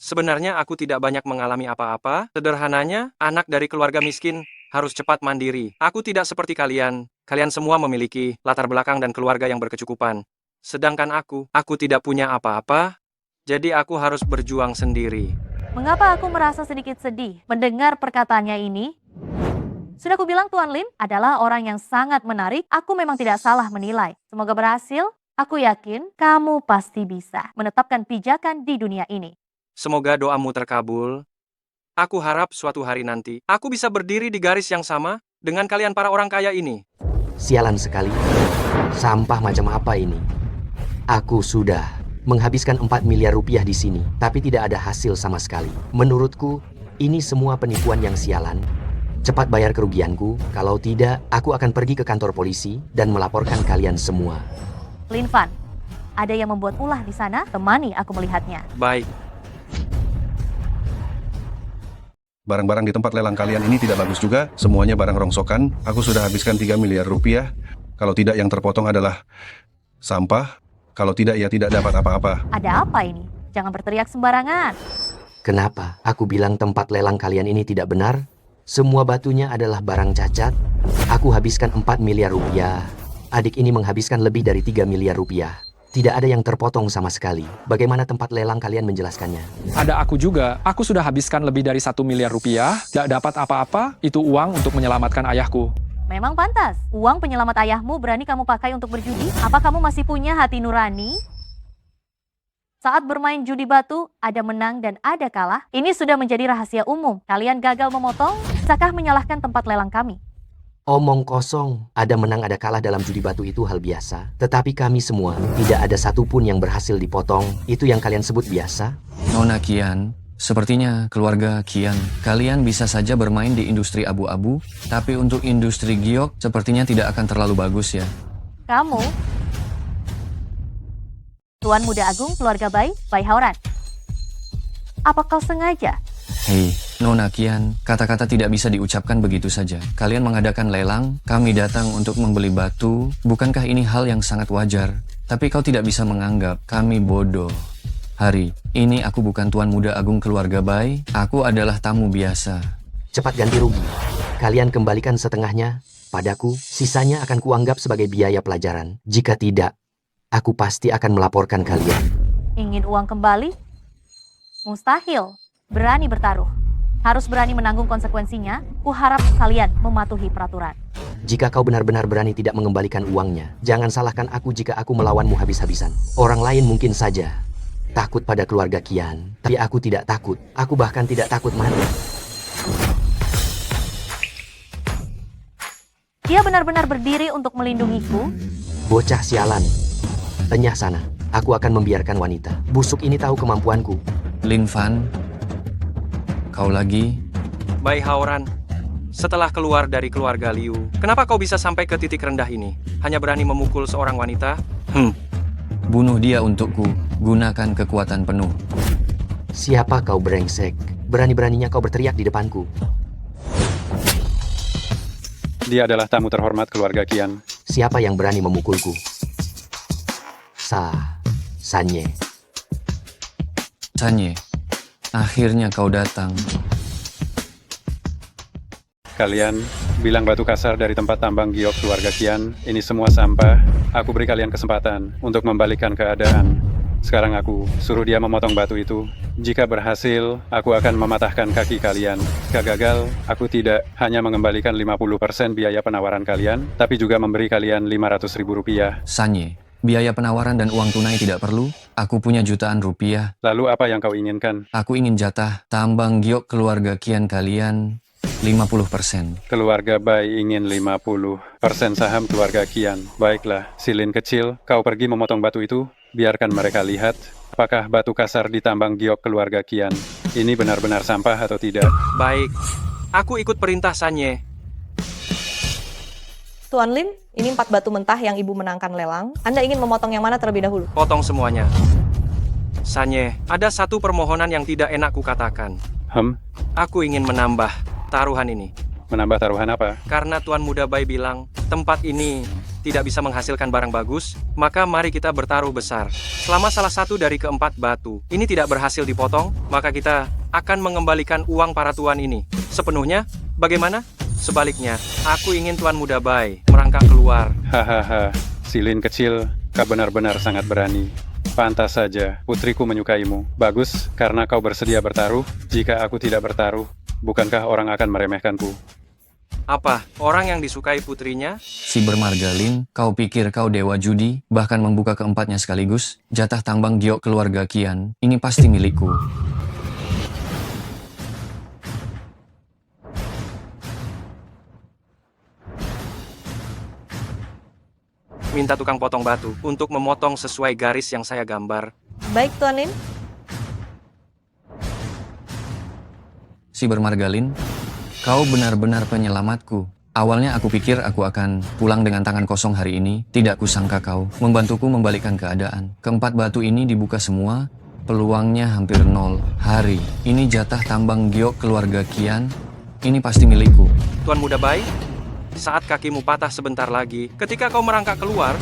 Sebenarnya aku tidak banyak mengalami apa-apa. Sederhananya, anak dari keluarga miskin harus cepat mandiri. Aku tidak seperti kalian. Kalian semua memiliki latar belakang dan keluarga yang berkecukupan. Sedangkan aku tidak punya apa-apa. Jadi aku harus berjuang sendiri. Mengapa aku merasa sedikit sedih mendengar perkataannya ini? Sudah aku bilang Tuan Lin adalah orang yang sangat menarik. Aku memang tidak salah menilai. Semoga berhasil. Aku yakin kamu pasti bisa menetapkan pijakan di dunia ini. Semoga doamu terkabul. Aku harap suatu hari nanti, aku bisa berdiri di garis yang sama dengan kalian para orang kaya ini. Sialan sekali. Sampah macam apa ini? Aku sudah menghabiskan 4 miliar rupiah di sini, tapi tidak ada hasil sama sekali. Menurutku, ini semua penipuan yang sialan. Cepat bayar kerugianku, kalau tidak, aku akan pergi ke kantor polisi dan melaporkan kalian semua. Lin Fan, ada yang membuat ulah di sana? Temani aku melihatnya. Baik. Barang-barang di tempat lelang kalian ini tidak bagus juga. Semuanya barang rongsokan. Aku sudah habiskan 3 miliar rupiah. Kalau tidak, yang terpotong adalah sampah. Kalau tidak, ya tidak dapat apa-apa. Ada apa ini? Jangan berteriak sembarangan. Kenapa? Aku bilang tempat lelang kalian ini tidak benar. Semua batunya adalah barang cacat. Aku habiskan 4 miliar rupiah. Adik ini menghabiskan lebih dari 3 miliar rupiah. Tidak ada yang terpotong sama sekali. Bagaimana tempat lelang kalian menjelaskannya? Ada aku juga. Aku sudah habiskan lebih dari 1 miliar rupiah. Tidak dapat apa-apa. Itu uang untuk menyelamatkan ayahku. Memang pantas. Uang penyelamat ayahmu berani kamu pakai untuk berjudi? Apa kamu masih punya hati nurani? Saat bermain judi batu, ada menang dan ada kalah. Ini sudah menjadi rahasia umum. Kalian gagal memotong, bisakah menyalahkan tempat lelang kami? Omong kosong, ada menang ada kalah dalam judi batu itu hal biasa. Tetapi kami semua, tidak ada satupun yang berhasil dipotong. Itu yang kalian sebut biasa? Nona Kian, sepertinya keluarga Kian, kalian bisa saja bermain di industri abu-abu, tapi untuk industri giok sepertinya tidak akan terlalu bagus ya. Kamu, Tuan Muda Agung Keluarga Bai Hauran. Apa kau sengaja? Hei, Nona Kian, kata-kata tidak bisa diucapkan begitu saja. Kalian mengadakan lelang, kami datang untuk membeli batu. Bukankah ini hal yang sangat wajar? Tapi kau tidak bisa menganggap kami bodoh. Hari, ini aku bukan Tuan Muda Agung Keluarga Bai, aku adalah tamu biasa. Cepat ganti rugi. Kalian kembalikan setengahnya padaku, sisanya akan kuanggap sebagai biaya pelajaran. Jika tidak, aku pasti akan melaporkan kalian. Ingin uang kembali? Mustahil. Berani bertaruh. Harus berani menanggung konsekuensinya. Kuharap kalian mematuhi peraturan. Jika kau benar-benar berani tidak mengembalikan uangnya, jangan salahkan aku jika aku melawanmu habis-habisan. Orang lain mungkin saja takut pada keluarga Qian, tapi aku tidak takut. Aku bahkan tidak takut mati. Dia benar-benar berdiri untuk melindungiku. Bocah sialan. Tenyah sana. Aku akan membiarkan wanita busuk ini tahu kemampuanku. Lin Fan, kau lagi? Bai Haoran, setelah keluar dari keluarga Liu, kenapa kau bisa sampai ke titik rendah ini? Hanya berani memukul seorang wanita? Bunuh dia untukku. Gunakan kekuatan penuh. Siapa kau brengsek? Berani-beraninya kau berteriak di depanku. Dia adalah tamu terhormat keluarga Qian. Siapa yang berani memukulku? Sanye. Sanye, akhirnya kau datang. Kalian bilang batu kasar dari tempat tambang giok keluarga Qian, ini semua sampah. Aku beri kalian kesempatan untuk membalikkan keadaan. Sekarang aku suruh dia memotong batu itu. Jika berhasil, aku akan mematahkan kaki kalian. Jika gagal, aku tidak hanya mengembalikan 50% biaya penawaran kalian, tapi juga memberi kalian 500.000 rupiah. Sanye, biaya penawaran dan uang tunai tidak perlu. Aku punya jutaan rupiah. Lalu apa yang kau inginkan? Aku ingin jatah tambang giok keluarga Qian kalian 50%. Keluarga Bai ingin 50% saham keluarga Qian. Baiklah, Silin kecil, kau pergi memotong batu itu. Biarkan mereka lihat apakah batu kasar di tambang giok keluarga Qian ini benar-benar sampah atau tidak. Baik, aku ikut perintah Sanye. Tuan Lin, ini 4 batu mentah yang Ibu menangkan lelang. Anda ingin memotong yang mana terlebih dahulu? Potong semuanya. Sanye, ada satu permohonan yang tidak enak kukatakan. Aku ingin menambah taruhan ini. Menambah taruhan apa? Karena Tuan Muda Bai bilang, tempat ini tidak bisa menghasilkan barang bagus, maka mari kita bertaruh besar. Selama salah satu dari keempat batu ini tidak berhasil dipotong, maka kita akan mengembalikan uang para tuan ini sepenuhnya. Bagaimana? Sebaliknya, aku ingin Tuan Muda Bai merangkak keluar. Hahaha, Silin kecil, kau benar-benar sangat berani. Pantas saja, putriku menyukaimu. Bagus, karena kau bersedia bertaruh. Jika aku tidak bertaruh, bukankah orang akan meremehkanku? Apa? Orang yang disukai putrinya? Si bermargalin, kau pikir kau dewa judi, bahkan membuka keempatnya sekaligus? Jatah tambang giok keluarga Qian, ini pasti milikku. Minta tukang potong batu untuk memotong sesuai garis yang saya gambar. Baik, Tuan Lin. Si bermargalin, kau benar-benar penyelamatku. Awalnya aku pikir aku akan pulang dengan tangan kosong hari ini. Tidak kusangka kau membantuku membalikkan keadaan. Keempat batu ini dibuka semua, peluangnya hampir nol. Hari ini jatah tambang giok keluarga Qian, ini pasti milikku. Tuan Muda Bai, saat kakimu patah sebentar lagi, ketika kau merangkak keluar,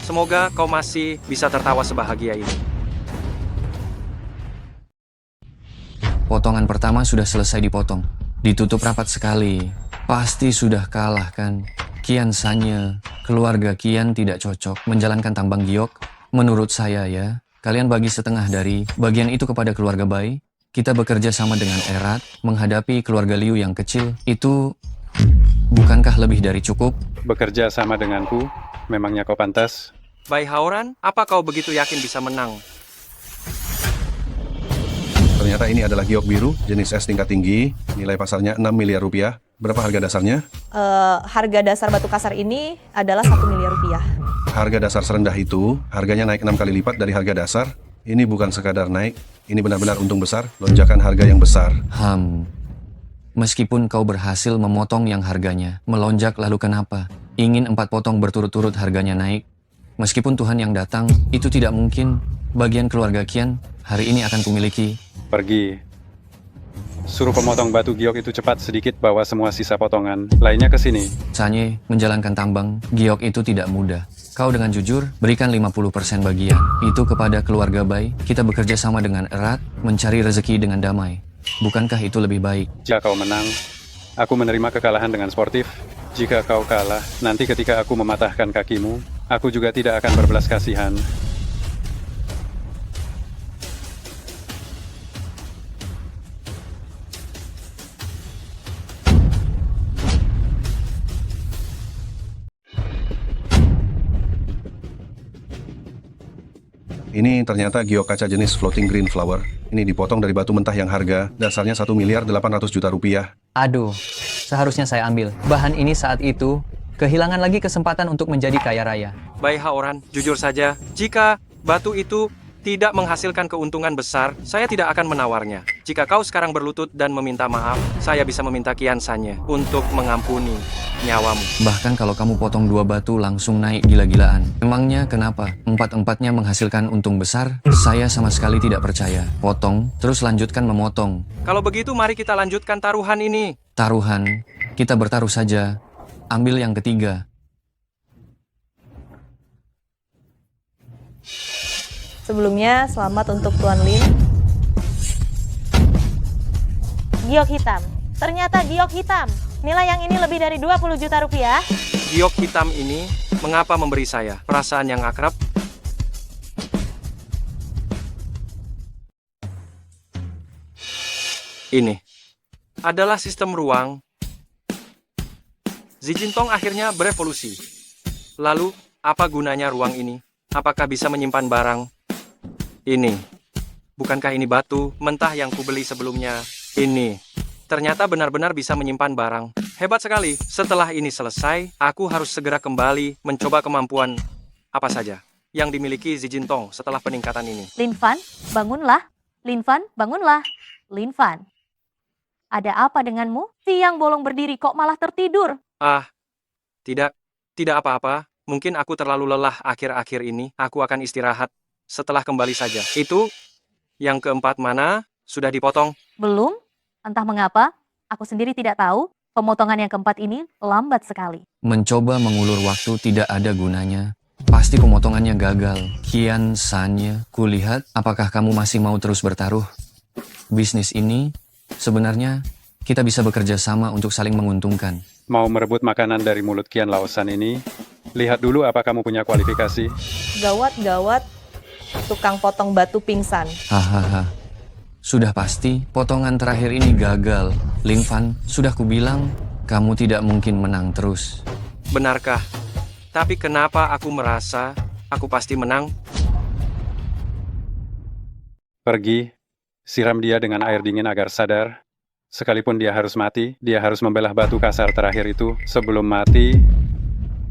semoga kau masih bisa tertawa sebahagia ini. Potongan pertama sudah selesai dipotong. Ditutup rapat sekali. Pasti sudah kalah kan? Qian Sanye, keluarga Qian tidak cocok menjalankan tambang giok. Menurut saya ya, kalian bagi setengah dari bagian itu kepada keluarga Bai. Kita bekerja sama dengan erat menghadapi keluarga Liu yang kecil. Itu bukankah lebih dari cukup? Bekerja sama denganku, memangnya kau pantas? Bai Haoran, apa kau begitu yakin bisa menang? Ternyata ini adalah giok biru, jenis S tingkat tinggi, nilai pasarnya 6 miliar rupiah. Berapa harga dasarnya? Harga dasar batu kasar ini adalah 1 miliar rupiah. Harga dasar serendah itu, harganya naik 6 kali lipat dari harga dasar. Ini bukan sekadar naik, ini benar-benar untung besar, lonjakan harga yang besar. Meskipun kau berhasil memotong yang harganya melonjak, lalu kenapa ingin 4 potong berturut-turut harganya naik? Meskipun Tuhan yang datang, itu tidak mungkin. Bagian keluarga Qian hari ini akan kumiliki. Pergi. Suruh pemotong batu giok itu cepat sedikit bawa semua sisa potongan. Lainnya ke sini. Sanye, menjalankan tambang giok itu tidak mudah. Kau dengan jujur, berikan 50% bagian. Itu kepada keluarga Bai. Kita bekerja sama dengan erat, mencari rezeki dengan damai. Bukankah itu lebih baik? Jika kau menang, Aku menerima kekalahan dengan sportif. Jika kau kalah, nanti ketika aku mematahkan kakimu, aku juga tidak akan berbelas kasihan. Ini ternyata giok kaca jenis floating green flower. Ini dipotong dari batu mentah yang harga dasarnya 1.800.000.000 rupiah. Aduh, seharusnya saya ambil. Bahan ini saat itu kehilangan lagi kesempatan untuk menjadi kaya raya. Baik Haoran, jujur saja, jika batu itu tidak menghasilkan keuntungan besar, saya tidak akan menawarnya. Jika kau sekarang berlutut dan meminta maaf, saya bisa meminta kian Sanye untuk mengampuni nyawamu. Bahkan kalau kamu potong 2 batu langsung naik gila-gilaan. Emangnya kenapa? 4-empatnya menghasilkan untung besar? Saya sama sekali tidak percaya. Potong, terus lanjutkan memotong. Kalau begitu mari kita lanjutkan taruhan ini. Taruhan, kita bertaruh saja. Ambil yang ketiga. Sebelumnya, selamat untuk Tuan Lin. Giok hitam. Ternyata giok hitam. Nilai yang ini lebih dari 20 juta rupiah. Giok hitam ini mengapa memberi saya perasaan yang akrab? Ini adalah sistem ruang. Zijintong akhirnya berevolusi. Lalu, apa gunanya ruang ini? Apakah bisa menyimpan barang? Ini. Bukankah ini batu mentah yang kubeli sebelumnya? Ini. Ternyata benar-benar bisa menyimpan barang. Hebat sekali. Setelah ini selesai, aku harus segera kembali mencoba kemampuan apa saja yang dimiliki Zijintong setelah peningkatan ini. Lin Fan, bangunlah. Lin Fan, bangunlah. Lin Fan. Ada apa denganmu? Siang bolong berdiri kok malah tertidur? Tidak apa-apa. Mungkin aku terlalu lelah akhir-akhir ini. Aku akan istirahat setelah kembali saja. Itu yang keempat mana? Sudah dipotong? Belum. Entah mengapa, aku sendiri tidak tahu. Pemotongan yang keempat ini lambat sekali. Mencoba mengulur waktu tidak ada gunanya. Pasti pemotongannya gagal. Kian Sanye, kulihat apakah kamu masih mau terus bertaruh? Bisnis ini, sebenarnya kita bisa bekerja sama untuk saling menguntungkan. Mau merebut makanan dari mulut Kian Laosan ini? Lihat dulu apa kamu punya kualifikasi. Gawat, tukang potong batu pingsan. Hahaha. Sudah pasti, potongan terakhir ini gagal. Lin Fan, sudah kubilang, kamu tidak mungkin menang terus. Benarkah? Tapi kenapa aku merasa aku pasti menang? Pergi, siram dia dengan air dingin agar sadar. Sekalipun dia harus mati, dia harus membelah batu kasar terakhir itu sebelum mati.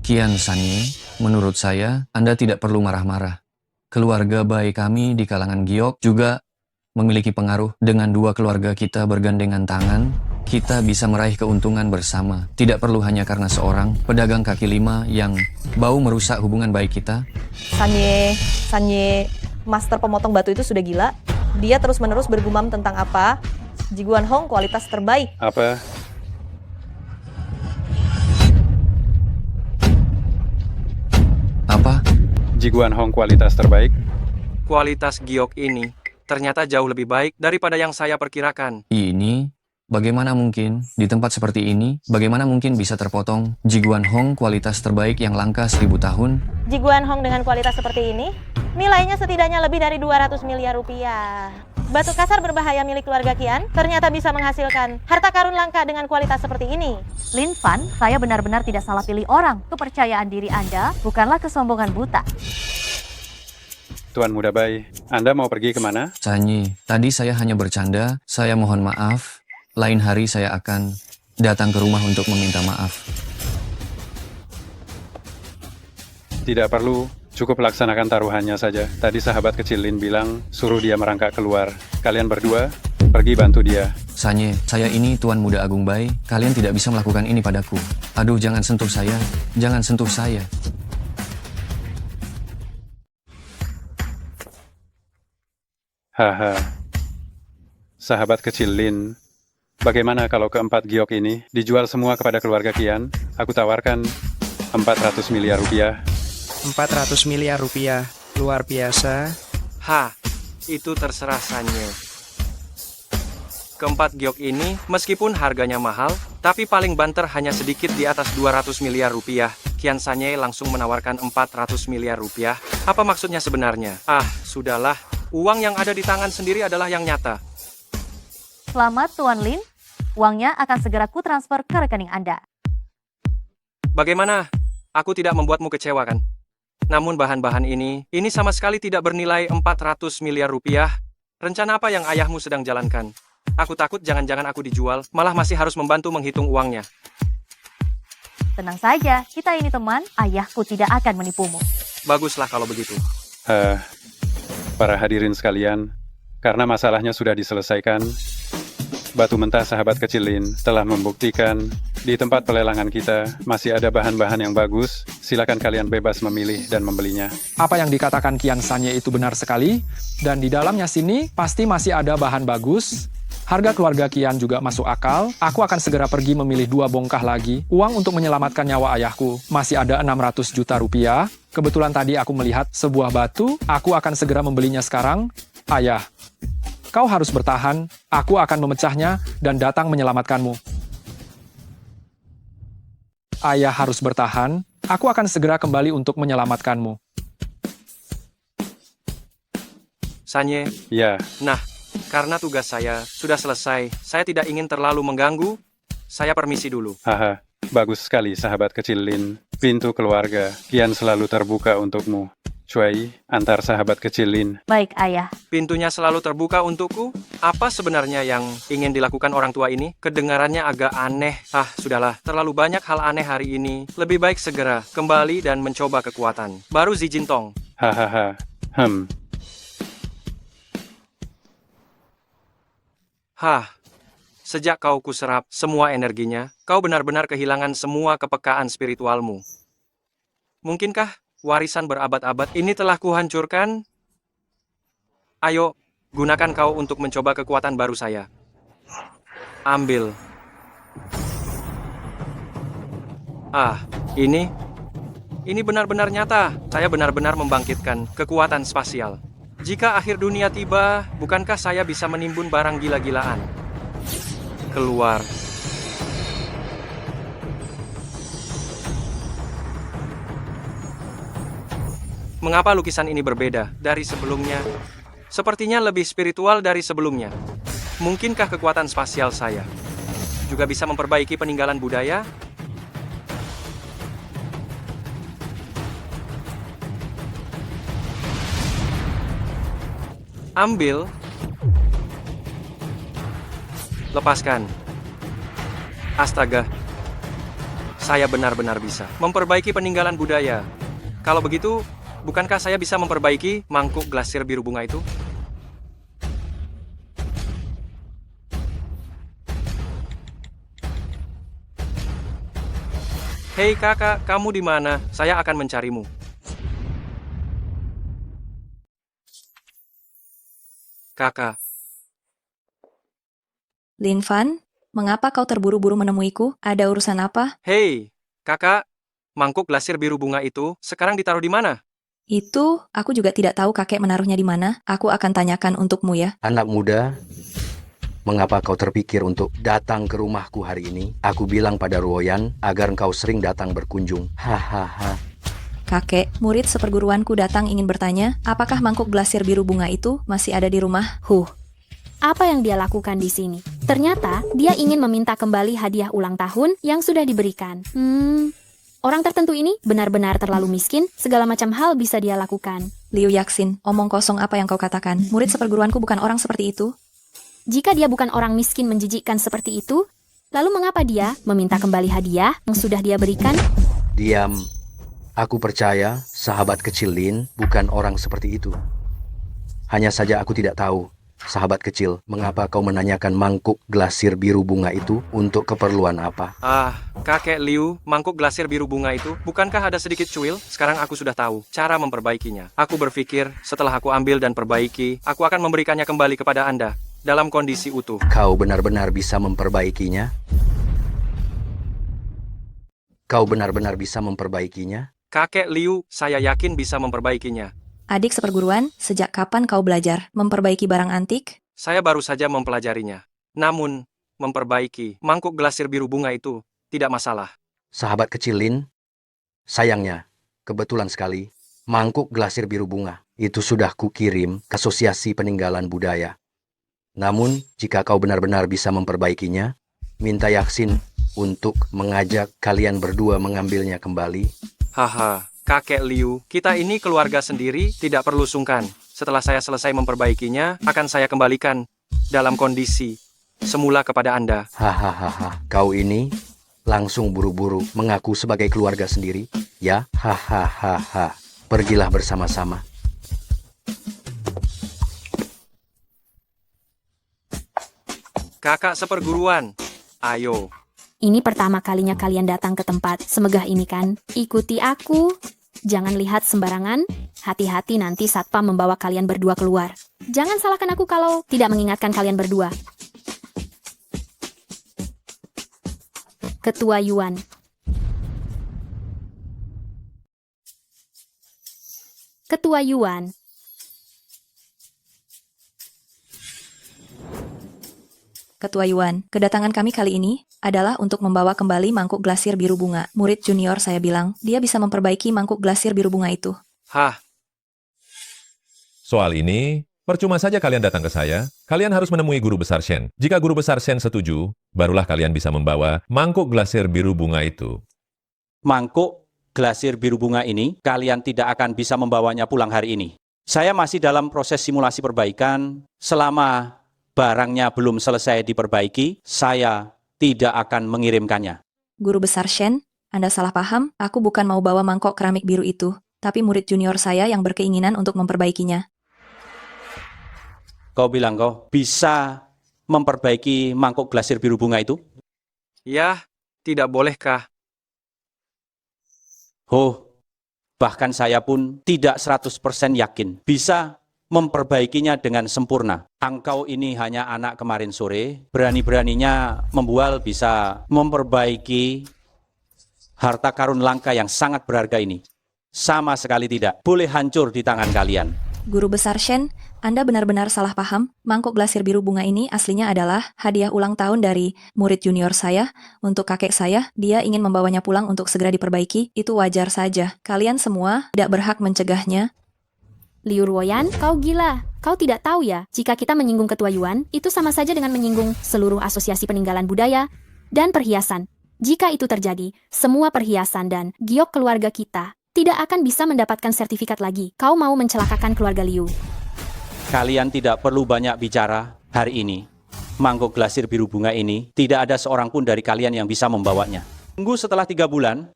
Kian Sanye, menurut saya, Anda tidak perlu marah-marah. Keluarga baik kami di kalangan giok juga memiliki pengaruh. Dengan 2 keluarga kita bergandengan tangan, kita bisa meraih keuntungan bersama. Tidak perlu hanya karena seorang pedagang kaki 5 yang bau merusak hubungan baik kita. Sanye, master pemotong batu itu sudah gila. Dia terus-menerus bergumam tentang apa? Jiguan Hong kualitas terbaik. Apa? Apa? Jiguan Hong kualitas terbaik? Kualitas giok ini ternyata jauh lebih baik daripada yang saya perkirakan. Ini, bagaimana mungkin di tempat seperti ini, bagaimana mungkin bisa terpotong Jiguan Hong kualitas terbaik yang langka 1000 tahun? Jiguan Hong dengan kualitas seperti ini, nilainya setidaknya lebih dari 200 miliar rupiah. Batu kasar berbahaya milik keluarga Kian ternyata bisa menghasilkan harta karun langka dengan kualitas seperti ini. Lin Fan, saya benar-benar tidak salah pilih orang. Kepercayaan diri Anda bukanlah kesombongan buta. Tuan Muda Bai, Anda mau pergi kemana? Sanye, tadi saya hanya bercanda, saya mohon maaf. Lain hari saya akan datang ke rumah untuk meminta maaf. Tidak perlu, cukup laksanakan taruhannya saja. Tadi sahabat kecil Lin bilang, suruh dia merangkak keluar. Kalian berdua, pergi bantu dia. Sanye, saya ini Tuan Muda Agung Bai, kalian tidak bisa melakukan ini padaku. Aduh, jangan sentuh saya, jangan sentuh saya. Haha. Sahabat kecil Lin, bagaimana kalau keempat giok ini dijual semua kepada keluarga Kian? Aku tawarkan 400 miliar rupiah. 400 miliar rupiah, luar biasa. Itu terserah Sanye. keempat giok ini, meskipun harganya mahal, tapi paling banter hanya sedikit di atas 200 miliar rupiah. Kian Sanye langsung menawarkan 400 miliar rupiah. Apa maksudnya sebenarnya? Ah, sudahlah. Uang yang ada di tangan sendiri adalah yang nyata. Selamat Tuan Lin, uangnya akan segera kutransfer ke rekening Anda. Bagaimana? Aku tidak membuatmu kecewa kan? Namun bahan-bahan ini sama sekali tidak bernilai 400 miliar rupiah. Rencana apa yang ayahmu sedang jalankan? Aku takut jangan-jangan aku dijual, malah masih harus membantu menghitung uangnya. Tenang saja, kita ini teman, ayahku tidak akan menipumu. Baguslah kalau begitu. Para hadirin sekalian, karena masalahnya sudah diselesaikan, Batu Mentah Sahabat Kecil Lin telah membuktikan di tempat pelelangan kita masih ada bahan-bahan yang bagus. Silakan kalian bebas memilih dan membelinya. Apa yang dikatakan Kian Sanye itu benar sekali, dan di dalamnya sini pasti masih ada bahan bagus. Harga keluarga Kian juga masuk akal. Aku akan segera pergi memilih 2 bongkah lagi. Uang untuk menyelamatkan nyawa ayahku. Masih ada 600 juta rupiah. Kebetulan tadi aku melihat sebuah batu. Aku akan segera membelinya sekarang. Ayah, kau harus bertahan. Aku akan memecahnya dan datang menyelamatkanmu. Ayah harus bertahan. Aku akan segera kembali untuk menyelamatkanmu. Sanye. Ya. Nah, karena tugas saya sudah selesai, saya tidak ingin terlalu mengganggu. Saya permisi dulu. Haha, bagus sekali sahabat kecil Lin. Pintu keluarga kian selalu terbuka untukmu. Cuai, antar sahabat kecil Lin. Baik, Ayah. Pintunya selalu terbuka untukku. Apa sebenarnya yang ingin dilakukan orang tua ini? Kedengarannya agak aneh. Ah, sudahlah. Terlalu banyak hal aneh hari ini. Lebih baik segera kembali dan mencoba kekuatan. Baru Zijintong. Hahaha. Sejak kau kuserap semua energinya, kau benar-benar kehilangan semua kepekaan spiritualmu. Mungkinkah warisan berabad-abad ini telah kuhancurkan? Ayo, gunakan kau untuk mencoba kekuatan baru saya. Ambil. Ini benar-benar nyata. Saya benar-benar membangkitkan kekuatan spasial. Jika akhir dunia tiba, bukankah saya bisa menimbun barang gila-gilaan? Keluar. Mengapa lukisan ini berbeda dari sebelumnya? Sepertinya lebih spiritual dari sebelumnya. Mungkinkah kekuatan spasial saya juga bisa memperbaiki peninggalan budaya? Ambil. Lepaskan. Astaga. Saya benar-benar bisa memperbaiki peninggalan budaya. Kalau begitu, bukankah saya bisa memperbaiki mangkuk glasir biru bunga itu? Hei kakak, kamu di mana? Saya akan mencarimu. Kakak. Lin Fan, mengapa kau terburu-buru menemuiku? Ada urusan apa? Hei, kakak. Mangkuk glasir biru bunga itu sekarang ditaruh di mana? Itu, aku juga tidak tahu kakek menaruhnya di mana. Aku akan tanyakan untukmu ya. Anak muda, mengapa kau terpikir untuk datang ke rumahku hari ini? Aku bilang pada Ruoyan agar engkau sering datang berkunjung. Hahaha. Kakek, murid seperguruanku datang ingin bertanya, apakah mangkuk glasir biru bunga itu masih ada di rumah? Apa yang dia lakukan di sini? Ternyata, dia ingin meminta kembali hadiah ulang tahun yang sudah diberikan. Orang tertentu ini benar-benar terlalu miskin, segala macam hal bisa dia lakukan. Liu Yaxin, omong kosong apa yang kau katakan? Murid seperguruanku bukan orang seperti itu. Jika dia bukan orang miskin menjijikkan seperti itu, lalu mengapa dia meminta kembali hadiah yang sudah dia berikan? Diam. Aku percaya sahabat kecil Lin bukan orang seperti itu. Hanya saja aku tidak tahu, sahabat kecil, mengapa kau menanyakan mangkuk glasir biru bunga itu untuk keperluan apa? Kakek Liu, mangkuk glasir biru bunga itu, bukankah ada sedikit cuil? Sekarang aku sudah tahu cara memperbaikinya. Aku berpikir setelah aku ambil dan perbaiki, aku akan memberikannya kembali kepada Anda dalam kondisi utuh. Kau benar-benar bisa memperbaikinya? Kau benar-benar bisa memperbaikinya? Kakek Liu, saya yakin bisa memperbaikinya. Adik seperguruan, sejak kapan kau belajar memperbaiki barang antik? Saya baru saja mempelajarinya. Namun, memperbaiki mangkuk glasir biru bunga itu tidak masalah. Sahabat kecil Lin, sayangnya, kebetulan sekali, mangkuk glasir biru bunga itu sudah kukirim ke Asosiasi Peninggalan Budaya. Namun, jika kau benar-benar bisa memperbaikinya, minta Yaksin untuk mengajak kalian berdua mengambilnya kembali. Haha, kakek Liu, kita ini keluarga sendiri, tidak perlu sungkan. Setelah saya selesai memperbaikinya, akan saya kembalikan dalam kondisi semula kepada Anda. Hahaha, kau ini langsung buru-buru mengaku sebagai keluarga sendiri, ya? Hahaha, pergilah bersama-sama. Kakak seperguruan, ayo. Ini pertama kalinya kalian datang ke tempat semegah ini kan? Ikuti aku. Jangan lihat sembarangan. Hati-hati nanti satpam membawa kalian berdua keluar. Jangan salahkan aku kalau tidak mengingatkan kalian berdua. Ketua Yuan. Ketua Yuan. Ketua Yuan, kedatangan kami kali ini adalah untuk membawa kembali mangkuk glasir biru bunga. Murid junior saya bilang, dia bisa memperbaiki mangkuk glasir biru bunga itu. Hah? Soal ini, percuma saja kalian datang ke saya. Kalian harus menemui Guru Besar Shen. Jika Guru Besar Shen setuju, barulah kalian bisa membawa mangkuk glasir biru bunga itu. Mangkuk glasir biru bunga ini, kalian tidak akan bisa membawanya pulang hari ini. Saya masih dalam proses simulasi perbaikan. Selama barangnya belum selesai diperbaiki, saya tidak akan mengirimkannya. Guru Besar Shen, Anda salah paham, aku bukan mau bawa mangkok keramik biru itu, tapi murid junior saya yang berkeinginan untuk memperbaikinya. Kau bilang kau bisa memperbaiki mangkok glasir biru bunga itu? Ya, tidak bolehkah? Oh, bahkan saya pun tidak 100% yakin bisa memperbaikinya dengan sempurna. Engkau ini hanya anak kemarin sore, berani-beraninya membual bisa memperbaiki harta karun langka yang sangat berharga ini. Sama sekali tidak. Boleh hancur di tangan kalian. Guru Besar Shen, Anda benar-benar salah paham. Mangkok glasir biru bunga ini aslinya adalah hadiah ulang tahun dari murid junior saya untuk kakek saya. Dia ingin membawanya pulang untuk segera diperbaiki. Itu wajar saja. Kalian semua tidak berhak mencegahnya. Liu Ruoyan, kau gila. Kau tidak tahu ya, jika kita menyinggung Ketua Yuan, itu sama saja dengan menyinggung seluruh asosiasi peninggalan budaya dan perhiasan. Jika itu terjadi, semua perhiasan dan giok keluarga kita tidak akan bisa mendapatkan sertifikat lagi. Kau mau mencelakakan keluarga Liu. Kalian tidak perlu banyak bicara hari ini. Mangkok glasir biru bunga ini, tidak ada seorang pun dari kalian yang bisa membawanya. Tunggu setelah 3 bulan,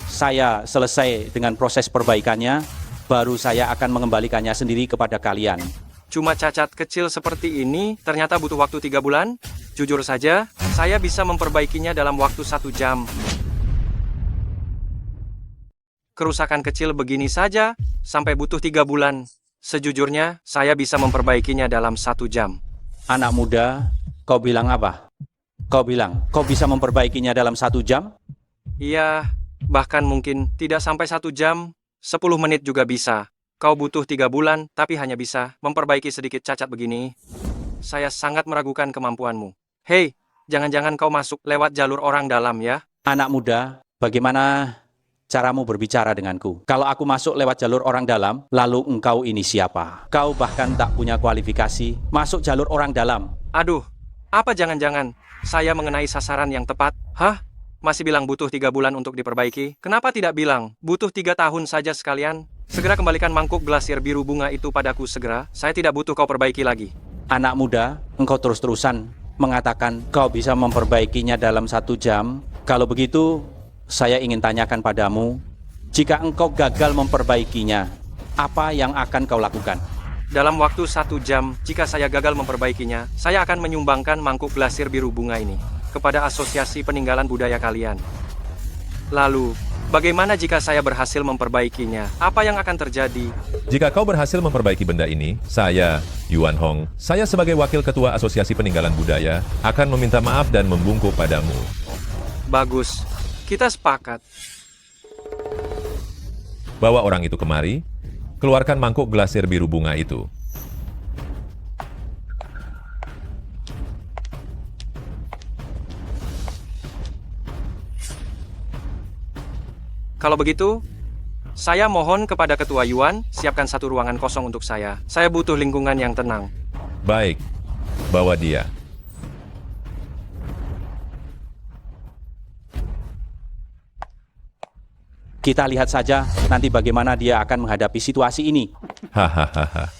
saya selesai dengan proses perbaikannya, baru saya akan mengembalikannya sendiri kepada kalian. Cuma cacat kecil seperti ini, ternyata butuh waktu 3 bulan? Jujur saja, saya bisa memperbaikinya dalam waktu 1 jam. Kerusakan kecil begini saja, sampai butuh 3 bulan. Sejujurnya, saya bisa memperbaikinya dalam 1 jam. Anak muda, kau bilang apa? Kau bilang, kau bisa memperbaikinya dalam 1 jam? Iya, bahkan mungkin tidak sampai 1 jam, 10 menit juga bisa. Kau butuh 3 bulan, tapi hanya bisa memperbaiki sedikit cacat begini. Saya sangat meragukan kemampuanmu. Hei, jangan-jangan kau masuk lewat jalur orang dalam ya? Anak muda, bagaimana caramu berbicara denganku? Kalau aku masuk lewat jalur orang dalam, lalu engkau ini siapa? Kau bahkan tak punya kualifikasi masuk jalur orang dalam. Aduh, apa jangan-jangan saya mengenai sasaran yang tepat? Hah? Masih bilang butuh 3 bulan untuk diperbaiki? Kenapa tidak bilang butuh 3 tahun saja sekalian? Segera kembalikan mangkuk glasir biru bunga itu padaku segera. Saya tidak butuh kau perbaiki lagi. Anak muda, engkau terus-terusan mengatakan kau bisa memperbaikinya dalam 1 jam. Kalau begitu, saya ingin tanyakan padamu, jika engkau gagal memperbaikinya, apa yang akan kau lakukan? Dalam waktu 1 jam, jika saya gagal memperbaikinya, saya akan menyumbangkan mangkuk glasir biru bunga ini kepada asosiasi peninggalan budaya kalian. Lalu, bagaimana jika saya berhasil memperbaikinya? Apa yang akan terjadi? Jika kau berhasil memperbaiki benda ini, saya, Yuan Hong, saya sebagai wakil ketua Asosiasi Peninggalan Budaya, akan meminta maaf dan membungkuk padamu. Bagus, kita sepakat. Bawa orang itu kemari, keluarkan mangkuk glasir biru bunga itu. Kalau begitu, saya mohon kepada Ketua Yuan, siapkan satu ruangan kosong untuk saya. Saya butuh lingkungan yang tenang. Baik, bawa dia. Kita lihat saja nanti bagaimana dia akan menghadapi situasi ini. Hahaha.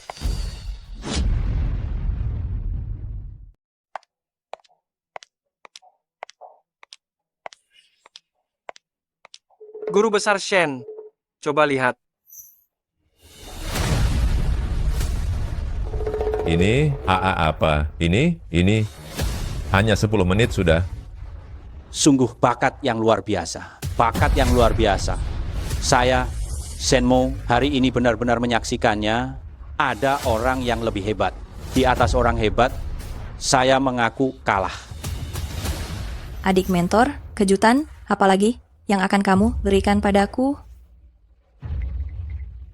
Guru Besar Shen, coba lihat. Ini apa? Ini hanya 10 menit sudah. Sungguh bakat yang luar biasa. Bakat yang luar biasa. Saya, Shenmo, hari ini benar-benar menyaksikannya. Ada orang yang lebih hebat. Di atas orang hebat, saya mengaku kalah. Adik mentor, kejutan, apalagi yang akan kamu berikan padaku?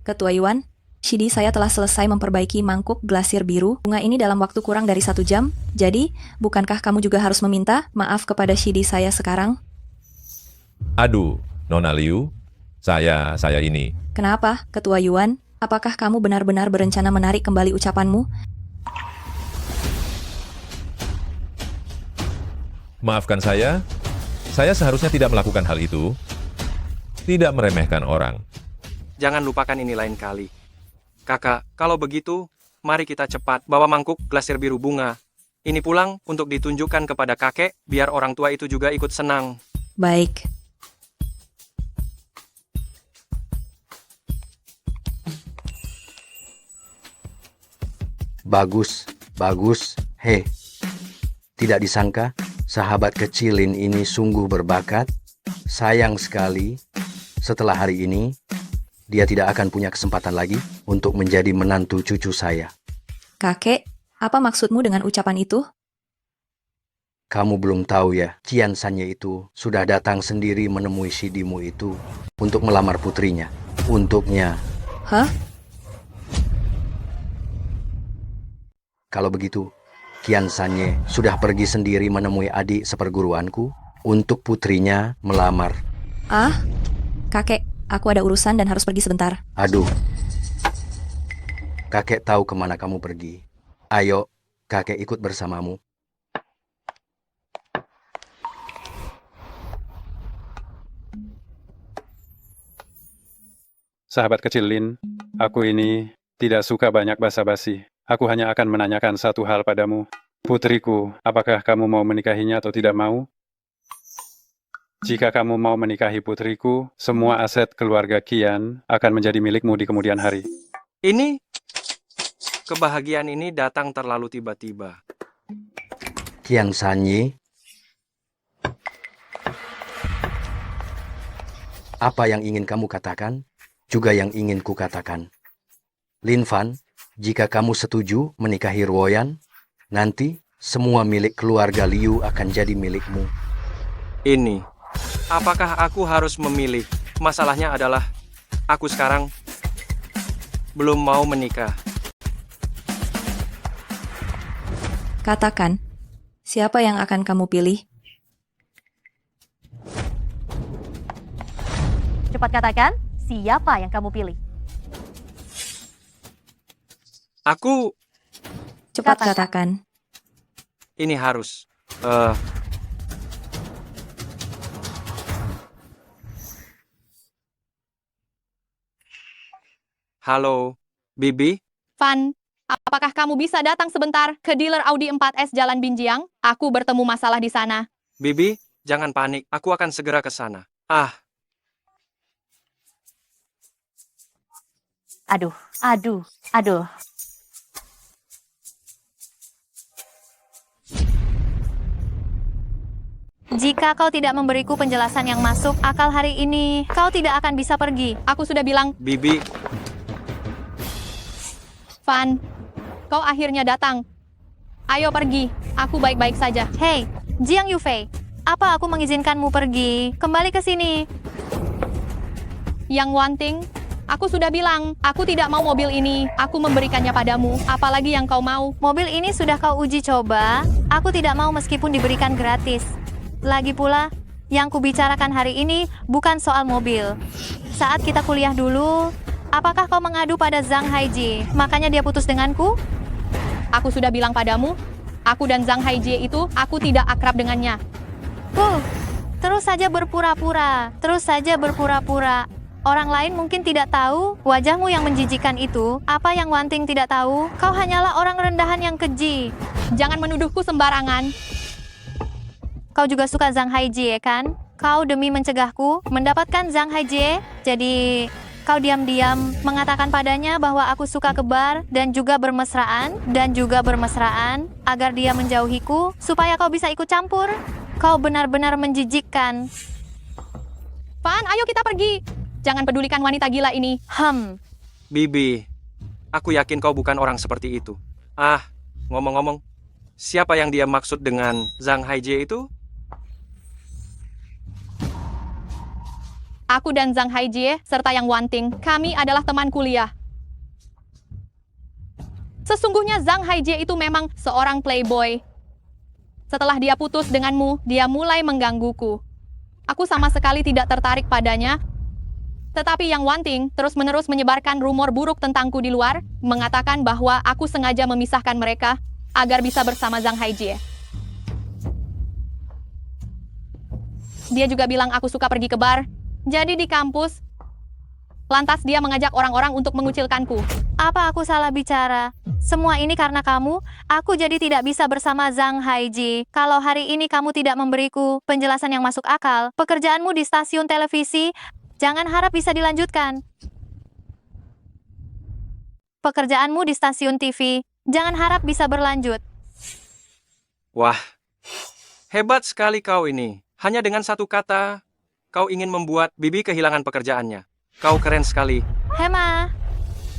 Ketua Yuan, Shidi, saya telah selesai memperbaiki mangkuk glasir biru bunga ini dalam waktu kurang dari 1 jam. Jadi, bukankah kamu juga harus meminta maaf kepada Shidi saya sekarang? Aduh, Nona Liu, saya ini. Kenapa, Ketua Yuan? Apakah kamu benar-benar berencana menarik kembali ucapanmu? Maafkan saya seharusnya tidak melakukan hal itu. Tidak meremehkan orang. Jangan lupakan ini lain kali. Kakak, kalau begitu, mari kita cepat bawa mangkuk glasir biru bunga. Ini pulang untuk ditunjukkan kepada kakek, biar orang tua itu juga ikut senang. Baik. Bagus. Hei, tidak disangka sahabat kecil Lin ini sungguh berbakat. Sayang sekali, setelah hari ini, dia tidak akan punya kesempatan lagi untuk menjadi menantu cucu saya. Kakek, apa maksudmu dengan ucapan itu? Kamu belum tahu ya, Qian Sanye itu sudah datang sendiri menemui Shidimu itu untuk melamar putrinya. Untuknya. Hah? Kalau begitu, Qian Sanye sudah pergi sendiri menemui adik seperguruanku untuk putrinya melamar. Ah, kakek, aku ada urusan dan harus pergi sebentar. Aduh, kakek tahu kemana kamu pergi. Ayo, kakek ikut bersamamu. Sahabat kecil Lin, aku ini tidak suka banyak basa-basi. Aku hanya akan menanyakan satu hal padamu. Putriku, apakah kamu mau menikahinya atau tidak mau? Jika kamu mau menikahi putriku, semua aset keluarga Qian akan menjadi milikmu di kemudian hari. Ini, kebahagiaan ini datang terlalu tiba-tiba. Qian Sanye, apa yang ingin kamu katakan, juga yang ingin kukatakan. Lin Fan, jika kamu setuju menikahi Ruoyan, nanti semua milik keluarga Liu akan jadi milikmu. Ini, apakah aku harus memilih? Masalahnya adalah, aku sekarang belum mau menikah. Katakan, siapa yang akan kamu pilih? Cepat katakan, siapa yang kamu pilih? Aku, Cepat katakan. ini harus. Halo, Bibi? Fan, apakah kamu bisa datang sebentar ke dealer Audi 4S Jalan Binjiang? Aku bertemu masalah di sana. Bibi, jangan panik. Aku akan segera ke sana. Aduh. Jika kau tidak memberiku penjelasan yang masuk akal hari ini, kau tidak akan bisa pergi. Aku sudah bilang, Bibi, Fan, kau akhirnya datang. Ayo pergi, aku baik-baik saja. Hei, Jiang Yufei, apa aku mengizinkanmu pergi? Kembali ke sini. Yang Wanting, aku sudah bilang, aku tidak mau mobil ini. Aku memberikannya padamu, apalagi yang kau mau. Mobil ini sudah kau uji coba. Aku tidak mau meskipun diberikan gratis. Lagi pula, Yang kubicarakan hari ini bukan soal mobil. Saat kita kuliah dulu, apakah kau mengadu pada Zhang Haijie? Makanya dia putus denganku? Aku sudah bilang padamu, aku dan Zhang Haijie itu, aku tidak akrab dengannya. Terus saja berpura-pura, terus saja berpura-pura. Orang lain mungkin tidak tahu wajahmu yang menjijikan itu. Apa yang Wanting tidak tahu? Kau hanyalah orang rendahan yang keji. Jangan menuduhku sembarangan. Kau juga suka Zhang Haijie, kan? Kau demi mencegahku mendapatkan Zhang Haijie, jadi kau diam-diam mengatakan padanya bahwa aku suka kebar dan juga bermesraan agar dia menjauhiku supaya kau bisa ikut campur. Kau benar-benar menjijikkan. Fan, ayo kita pergi. Jangan pedulikan wanita gila ini. Bibi, aku yakin kau bukan orang seperti itu. Ngomong-ngomong, siapa yang dia maksud dengan Zhang Haijie itu? Aku dan Zhang Haijie serta yang Wanting, kami adalah teman kuliah. Sesungguhnya Zhang Haijie itu memang seorang playboy. Setelah dia putus denganmu, dia mulai menggangguku. Aku sama sekali tidak tertarik padanya. Tetapi yang Wanting terus-menerus menyebarkan rumor buruk tentangku di luar, mengatakan bahwa aku sengaja memisahkan mereka agar bisa bersama Zhang Haijie. Dia juga bilang aku suka pergi ke bar. Jadi di kampus, lantas dia mengajak orang-orang untuk mengucilkanku. Apa aku salah bicara? Semua ini karena kamu, aku jadi tidak bisa bersama Zhang Haijie. Kalau hari ini kamu tidak memberiku penjelasan yang masuk akal, pekerjaanmu di stasiun televisi, jangan harap bisa dilanjutkan. Pekerjaanmu di stasiun TV, jangan harap bisa berlanjut. Wah, hebat sekali kau ini. Hanya dengan satu kata, kau ingin membuat Bibi kehilangan pekerjaannya. Kau keren sekali. Hema,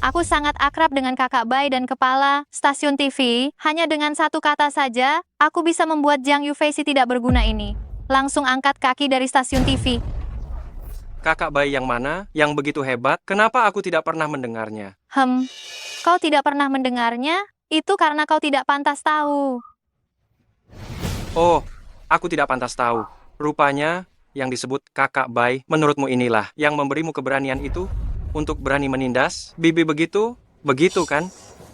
aku sangat akrab dengan kakak Bai dan kepala stasiun TV. Hanya dengan satu kata saja, aku bisa membuat Jiang Yufei si tidak berguna ini langsung angkat kaki dari stasiun TV. Kakak Bai yang mana? Yang begitu hebat? Kenapa aku tidak pernah mendengarnya? Kau tidak pernah mendengarnya? Itu karena kau tidak pantas tahu. Oh, aku tidak pantas tahu. Rupanya, yang disebut kakak Bai, menurutmu inilah yang memberimu keberanian itu untuk berani menindas Bibi begitu? Begitu kan?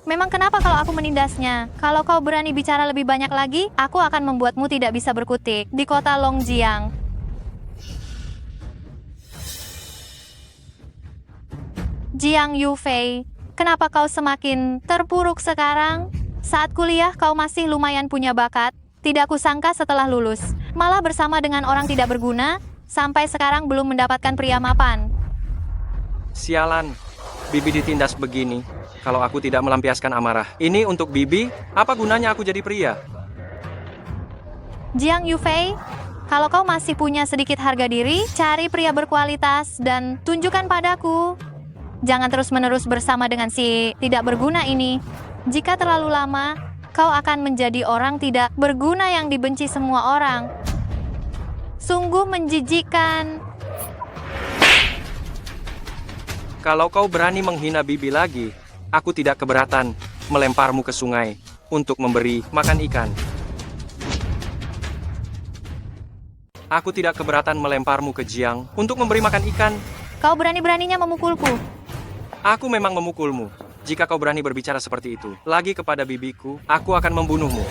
Memang kenapa kalau aku menindasnya? Kalau kau berani bicara lebih banyak lagi, aku akan membuatmu tidak bisa berkutik di kota Longjiang. Jiang Yufei, kenapa kau semakin terpuruk sekarang? Saat kuliah kau masih lumayan punya bakat. Tidak kusangka setelah lulus, malah bersama dengan orang tidak berguna, sampai sekarang belum mendapatkan pria mapan. Sialan, Bibi ditindas begini. Kalau aku tidak melampiaskan amarah. Ini untuk Bibi, apa gunanya aku jadi pria? Jiang Yufei, kalau kau masih punya sedikit harga diri, cari pria berkualitas dan tunjukkan padaku. Jangan terus-menerus bersama dengan si tidak berguna ini. Jika terlalu lama, kau akan menjadi orang tidak berguna yang dibenci semua orang. Sungguh menjijikkan. Kalau kau berani menghina Bibi lagi, aku tidak keberatan melemparmu ke sungai untuk memberi makan ikan. Aku tidak keberatan melemparmu ke Jiang untuk memberi makan ikan. Kau berani-beraninya memukulku. Aku memang memukulmu. Jika kau berani berbicara seperti itu lagi kepada bibiku, aku akan membunuhmu.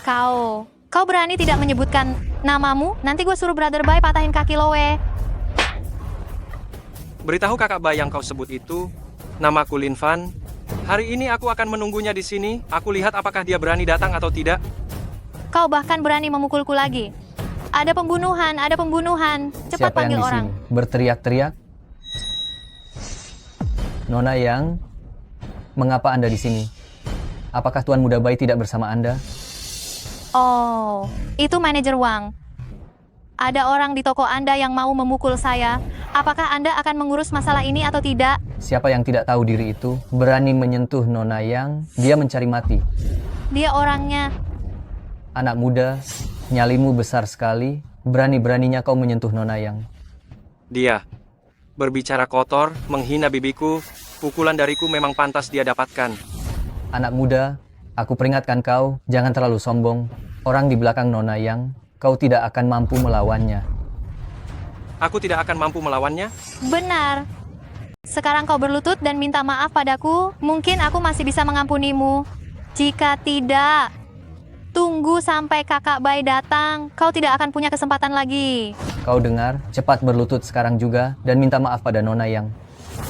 Kau berani tidak menyebutkan namamu? Nanti gue suruh Brother Bai patahin kaki Loe. Beritahu kakak Bai yang kau sebut itu, namaku Lin Fan. Hari ini aku akan menunggunya di sini. Aku lihat apakah dia berani datang atau tidak. Kau bahkan berani memukulku lagi. Ada pembunuhan, ada pembunuhan. Cepat Siapa panggil yang di orang. sini? Berteriak-teriak. Nona Yang, mengapa Anda di sini? Apakah Tuan Muda Bai tidak bersama Anda? Oh, itu manajer Wang. Ada orang di toko Anda yang mau memukul saya. Apakah Anda akan mengurus masalah ini atau tidak? Siapa yang tidak tahu diri itu berani menyentuh Nona Yang, dia mencari mati. Dia orangnya. Anak muda, nyalimu besar sekali, berani-beraninya kau menyentuh Nona Yang. Dia berbicara kotor, menghina bibiku, pukulan dariku memang pantas dia dapatkan. Anak muda, aku peringatkan kau, jangan terlalu sombong. Orang di belakang Nona Yang, kau tidak akan mampu melawannya. Aku tidak akan mampu melawannya. Benar. Sekarang kau berlutut dan minta maaf padaku. Mungkin aku masih bisa mengampunimu. Jika tidak, tunggu sampai kakak Bai datang. Kau tidak akan punya kesempatan lagi. Kau dengar? Cepat berlutut sekarang juga dan minta maaf pada Nona Yang.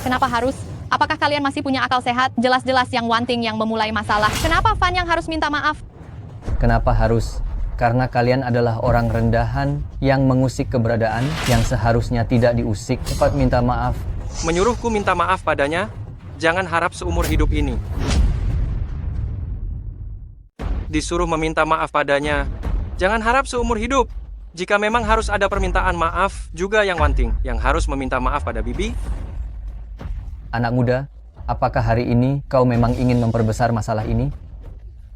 Kenapa harus? Apakah kalian masih punya akal sehat? Jelas-jelas yang Wanting yang memulai masalah. Kenapa Fan yang harus minta maaf? Kenapa harus? Karena kalian adalah orang rendahan yang mengusik keberadaan yang seharusnya tidak diusik. Cepat minta maaf. Menyuruhku minta maaf padanya, jangan harap seumur hidup ini. Disuruh meminta maaf padanya, jangan harap seumur hidup. Jika memang harus ada permintaan maaf, juga yang Wanting, yang harus meminta maaf pada Bibi. Anak muda, apakah hari ini kau memang ingin memperbesar masalah ini?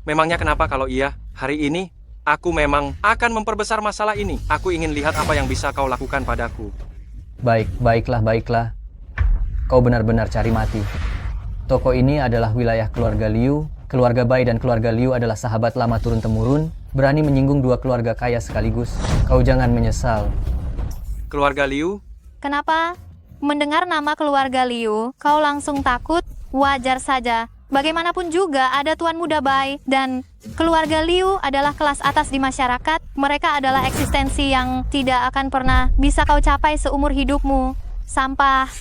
Memangnya kenapa kalau iya, hari ini, aku memang akan memperbesar masalah ini. Aku ingin lihat apa yang bisa kau lakukan padaku. Baiklah. Kau benar-benar cari mati. Toko ini adalah wilayah keluarga Liu. Keluarga Bai dan keluarga Liu adalah sahabat lama turun-temurun. Berani menyinggung dua keluarga kaya sekaligus. Kau jangan menyesal. Keluarga Liu? Kenapa? Mendengar nama keluarga Liu, kau langsung takut? Wajar saja. Bagaimanapun juga ada Tuan Muda Bai dan keluarga Liu adalah kelas atas di masyarakat. Mereka adalah eksistensi yang tidak akan pernah bisa kau capai seumur hidupmu. Sampah.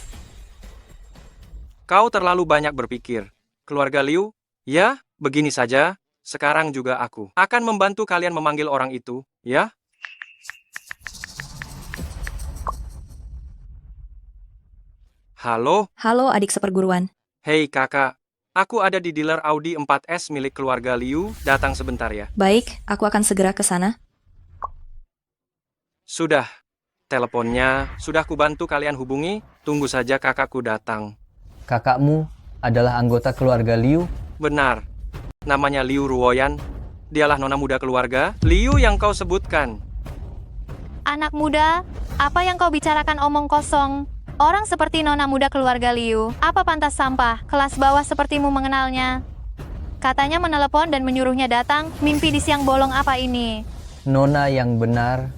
Kau terlalu banyak berpikir. Keluarga Liu? Ya, begini saja. Sekarang juga aku akan membantu kalian memanggil orang itu, ya? Halo? Halo adik seperguruan. Hei kakak, aku ada di dealer Audi 4S milik keluarga Liu. Datang sebentar ya. Baik, aku akan segera ke sana. Sudah. Teleponnya sudah kubantu kalian hubungi. Tunggu saja kakakku datang. Kakakmu adalah anggota keluarga Liu? Benar. Namanya Liu Ruoyan. Dialah nona muda keluarga Liu yang kau sebutkan. Anak muda, apa yang kau bicarakan omong kosong? Orang seperti nona muda keluarga Liu, apa pantas sampah? Kelas bawah sepertimu mengenalnya. Katanya menelepon dan menyuruhnya datang. Mimpi di siang bolong apa ini? Nona yang benar.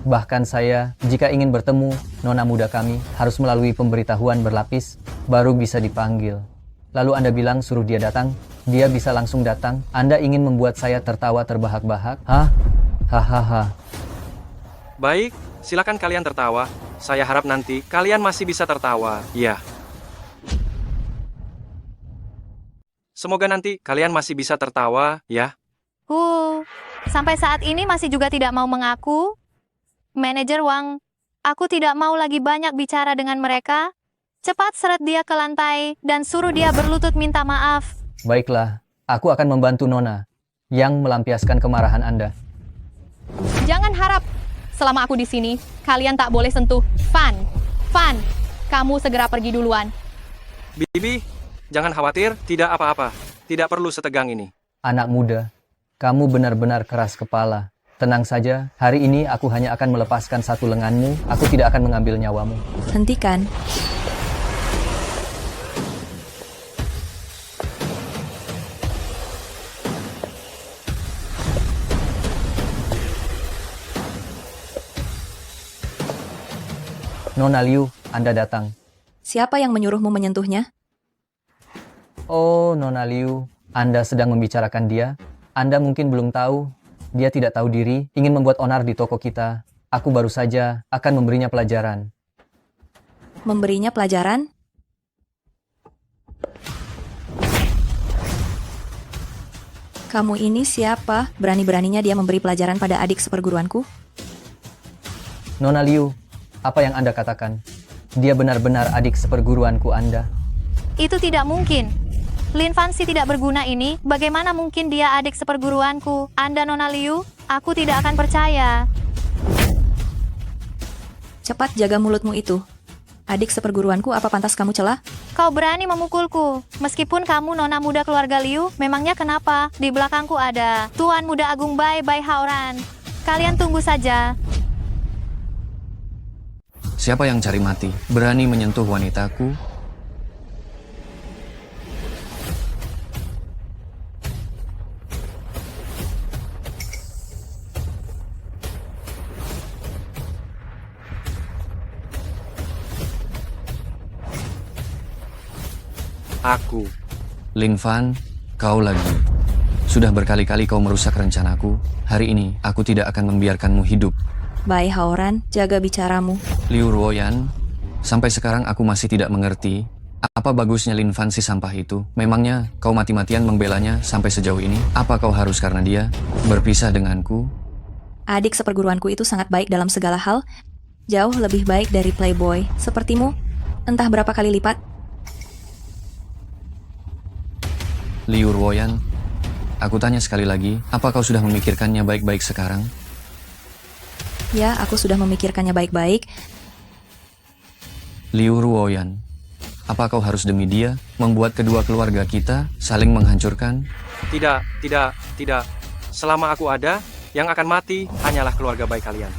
Bahkan saya, jika ingin bertemu nona muda kami, harus melalui pemberitahuan berlapis, baru bisa dipanggil. Lalu Anda bilang suruh dia datang, dia bisa langsung datang. Anda ingin membuat saya tertawa terbahak-bahak? Hah? Hahaha. Baik, silakan kalian tertawa. Saya harap nanti kalian masih bisa tertawa, ya. Semoga nanti kalian masih bisa tertawa, ya. Sampai saat ini masih juga tidak mau mengaku? Manajer Wang, aku tidak mau lagi banyak bicara dengan mereka. Cepat seret dia ke lantai dan suruh dia berlutut minta maaf. Baiklah, aku akan membantu Nona yang melampiaskan kemarahan Anda. Jangan harap selama aku di sini, kalian tak boleh sentuh Fan, kamu segera pergi duluan. Bibi, jangan khawatir, tidak apa-apa. Tidak perlu setegang ini. Anak muda, kamu benar-benar keras kepala. Tenang saja, hari ini aku hanya akan melepaskan satu lenganmu, aku tidak akan mengambil nyawamu. Hentikan. Nona Liu, Anda datang. Siapa yang menyuruhmu menyentuhnya? Oh, Nona Liu, Anda sedang membicarakan dia? Anda mungkin belum tahu. Dia tidak tahu diri, ingin membuat onar di toko kita. Aku baru saja akan memberinya pelajaran. Memberinya pelajaran? Kamu ini siapa? Berani-beraninya dia memberi pelajaran pada adik seperguruanku? Nona Liu, apa yang Anda katakan? Dia benar-benar adik seperguruanku Anda. Itu tidak mungkin. Lin Fancy tidak berguna ini, bagaimana mungkin dia adik seperguruanku? Anda Nona Liu, aku tidak akan percaya. Cepat jaga mulutmu itu. Adik seperguruanku, apa pantas kamu celah? Kau berani memukulku. Meskipun kamu nona muda keluarga Liu, memangnya kenapa? Di belakangku ada Tuan Muda Agung Bai Haoran. Kalian tunggu saja. Siapa yang cari mati? Berani menyentuh wanitaku? Aku. Lin Fan, kau lagi. Sudah berkali-kali kau merusak rencanaku. Hari ini, aku tidak akan membiarkanmu hidup. Baik Haoran, jaga bicaramu. Liu Ruoyan, sampai sekarang aku masih tidak mengerti apa bagusnya Lin Fan si sampah itu. Memangnya kau mati-matian membelanya sampai sejauh ini? Apa kau harus karena dia berpisah denganku? Adik seperguruanku itu sangat baik dalam segala hal. Jauh lebih baik dari playboy. Sepertimu, entah berapa kali lipat. Liu Ruoyan, aku tanya sekali lagi, apa kau sudah memikirkannya baik-baik sekarang? Ya, aku sudah memikirkannya baik-baik. Liu Ruoyan, apa kau harus demi dia membuat kedua keluarga kita saling menghancurkan? Tidak. Selama aku ada, yang akan mati hanyalah keluarga baik kalian.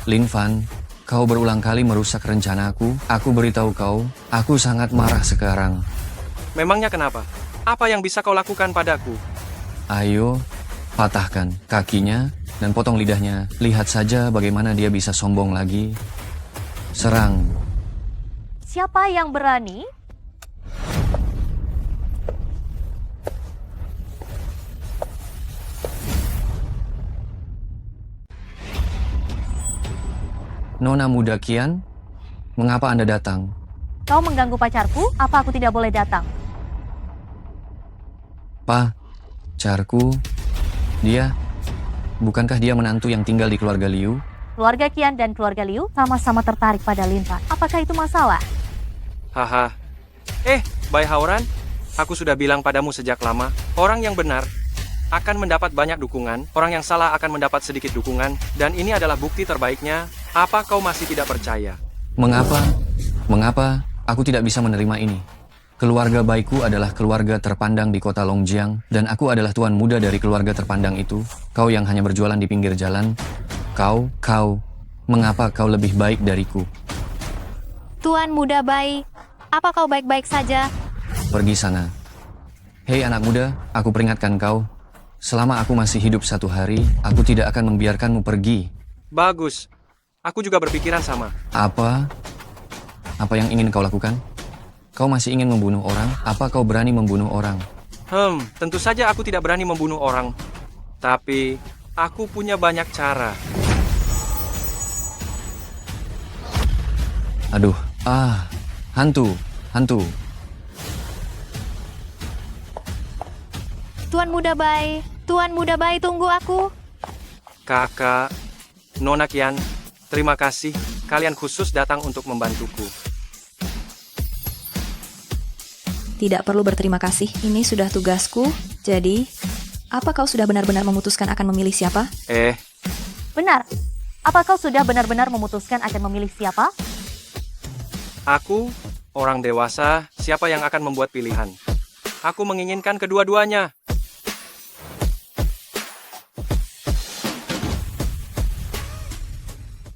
Lin Fan, kau berulang kali merusak rencanaku. Aku beritahu kau, aku sangat marah sekarang. Memangnya kenapa? Apa yang bisa kau lakukan padaku? Ayo, patahkan kakinya dan potong lidahnya. Lihat saja bagaimana dia bisa sombong lagi. Serang. Siapa yang berani? Nona muda Qian, mengapa Anda datang? Kau mengganggu pacarku? Apa aku tidak boleh datang? Pacarku, bukankah dia menantu yang tinggal di keluarga Liu? Keluarga Qian dan keluarga Liu sama-sama tertarik pada Lin Fan. Apakah itu masalah? Haha. Bai Haoran, aku sudah bilang padamu sejak lama, orang yang benar akan mendapat banyak dukungan, orang yang salah akan mendapat sedikit dukungan, dan ini adalah bukti terbaiknya. Apa kau masih tidak percaya? Mengapa aku tidak bisa menerima ini? Keluarga baikku adalah keluarga terpandang di kota Longjiang, dan aku adalah tuan muda dari keluarga terpandang itu. Kau yang hanya berjualan di pinggir jalan. Mengapa kau lebih baik dariku? Tuan muda baik, apa kau baik-baik saja? Pergi sana. Hei anak muda, aku peringatkan kau. Selama aku masih hidup 1 hari, aku tidak akan membiarkanmu pergi. Bagus. Aku juga berpikiran sama. Apa yang ingin kau lakukan? Kau masih ingin membunuh orang? Apa kau berani membunuh orang? Tentu saja aku tidak berani membunuh orang. Tapi, aku punya banyak cara. Aduh, hantu. Tuan muda baik, tunggu aku. Kakak, Nona Qian, terima kasih. Kalian khusus datang untuk membantuku. Tidak perlu berterima kasih, ini sudah tugasku. Jadi, apa kau sudah benar-benar memutuskan akan memilih siapa? Benar. Apa kau sudah benar-benar memutuskan akan memilih siapa? Aku, orang dewasa, siapa yang akan membuat pilihan? Aku menginginkan kedua-duanya.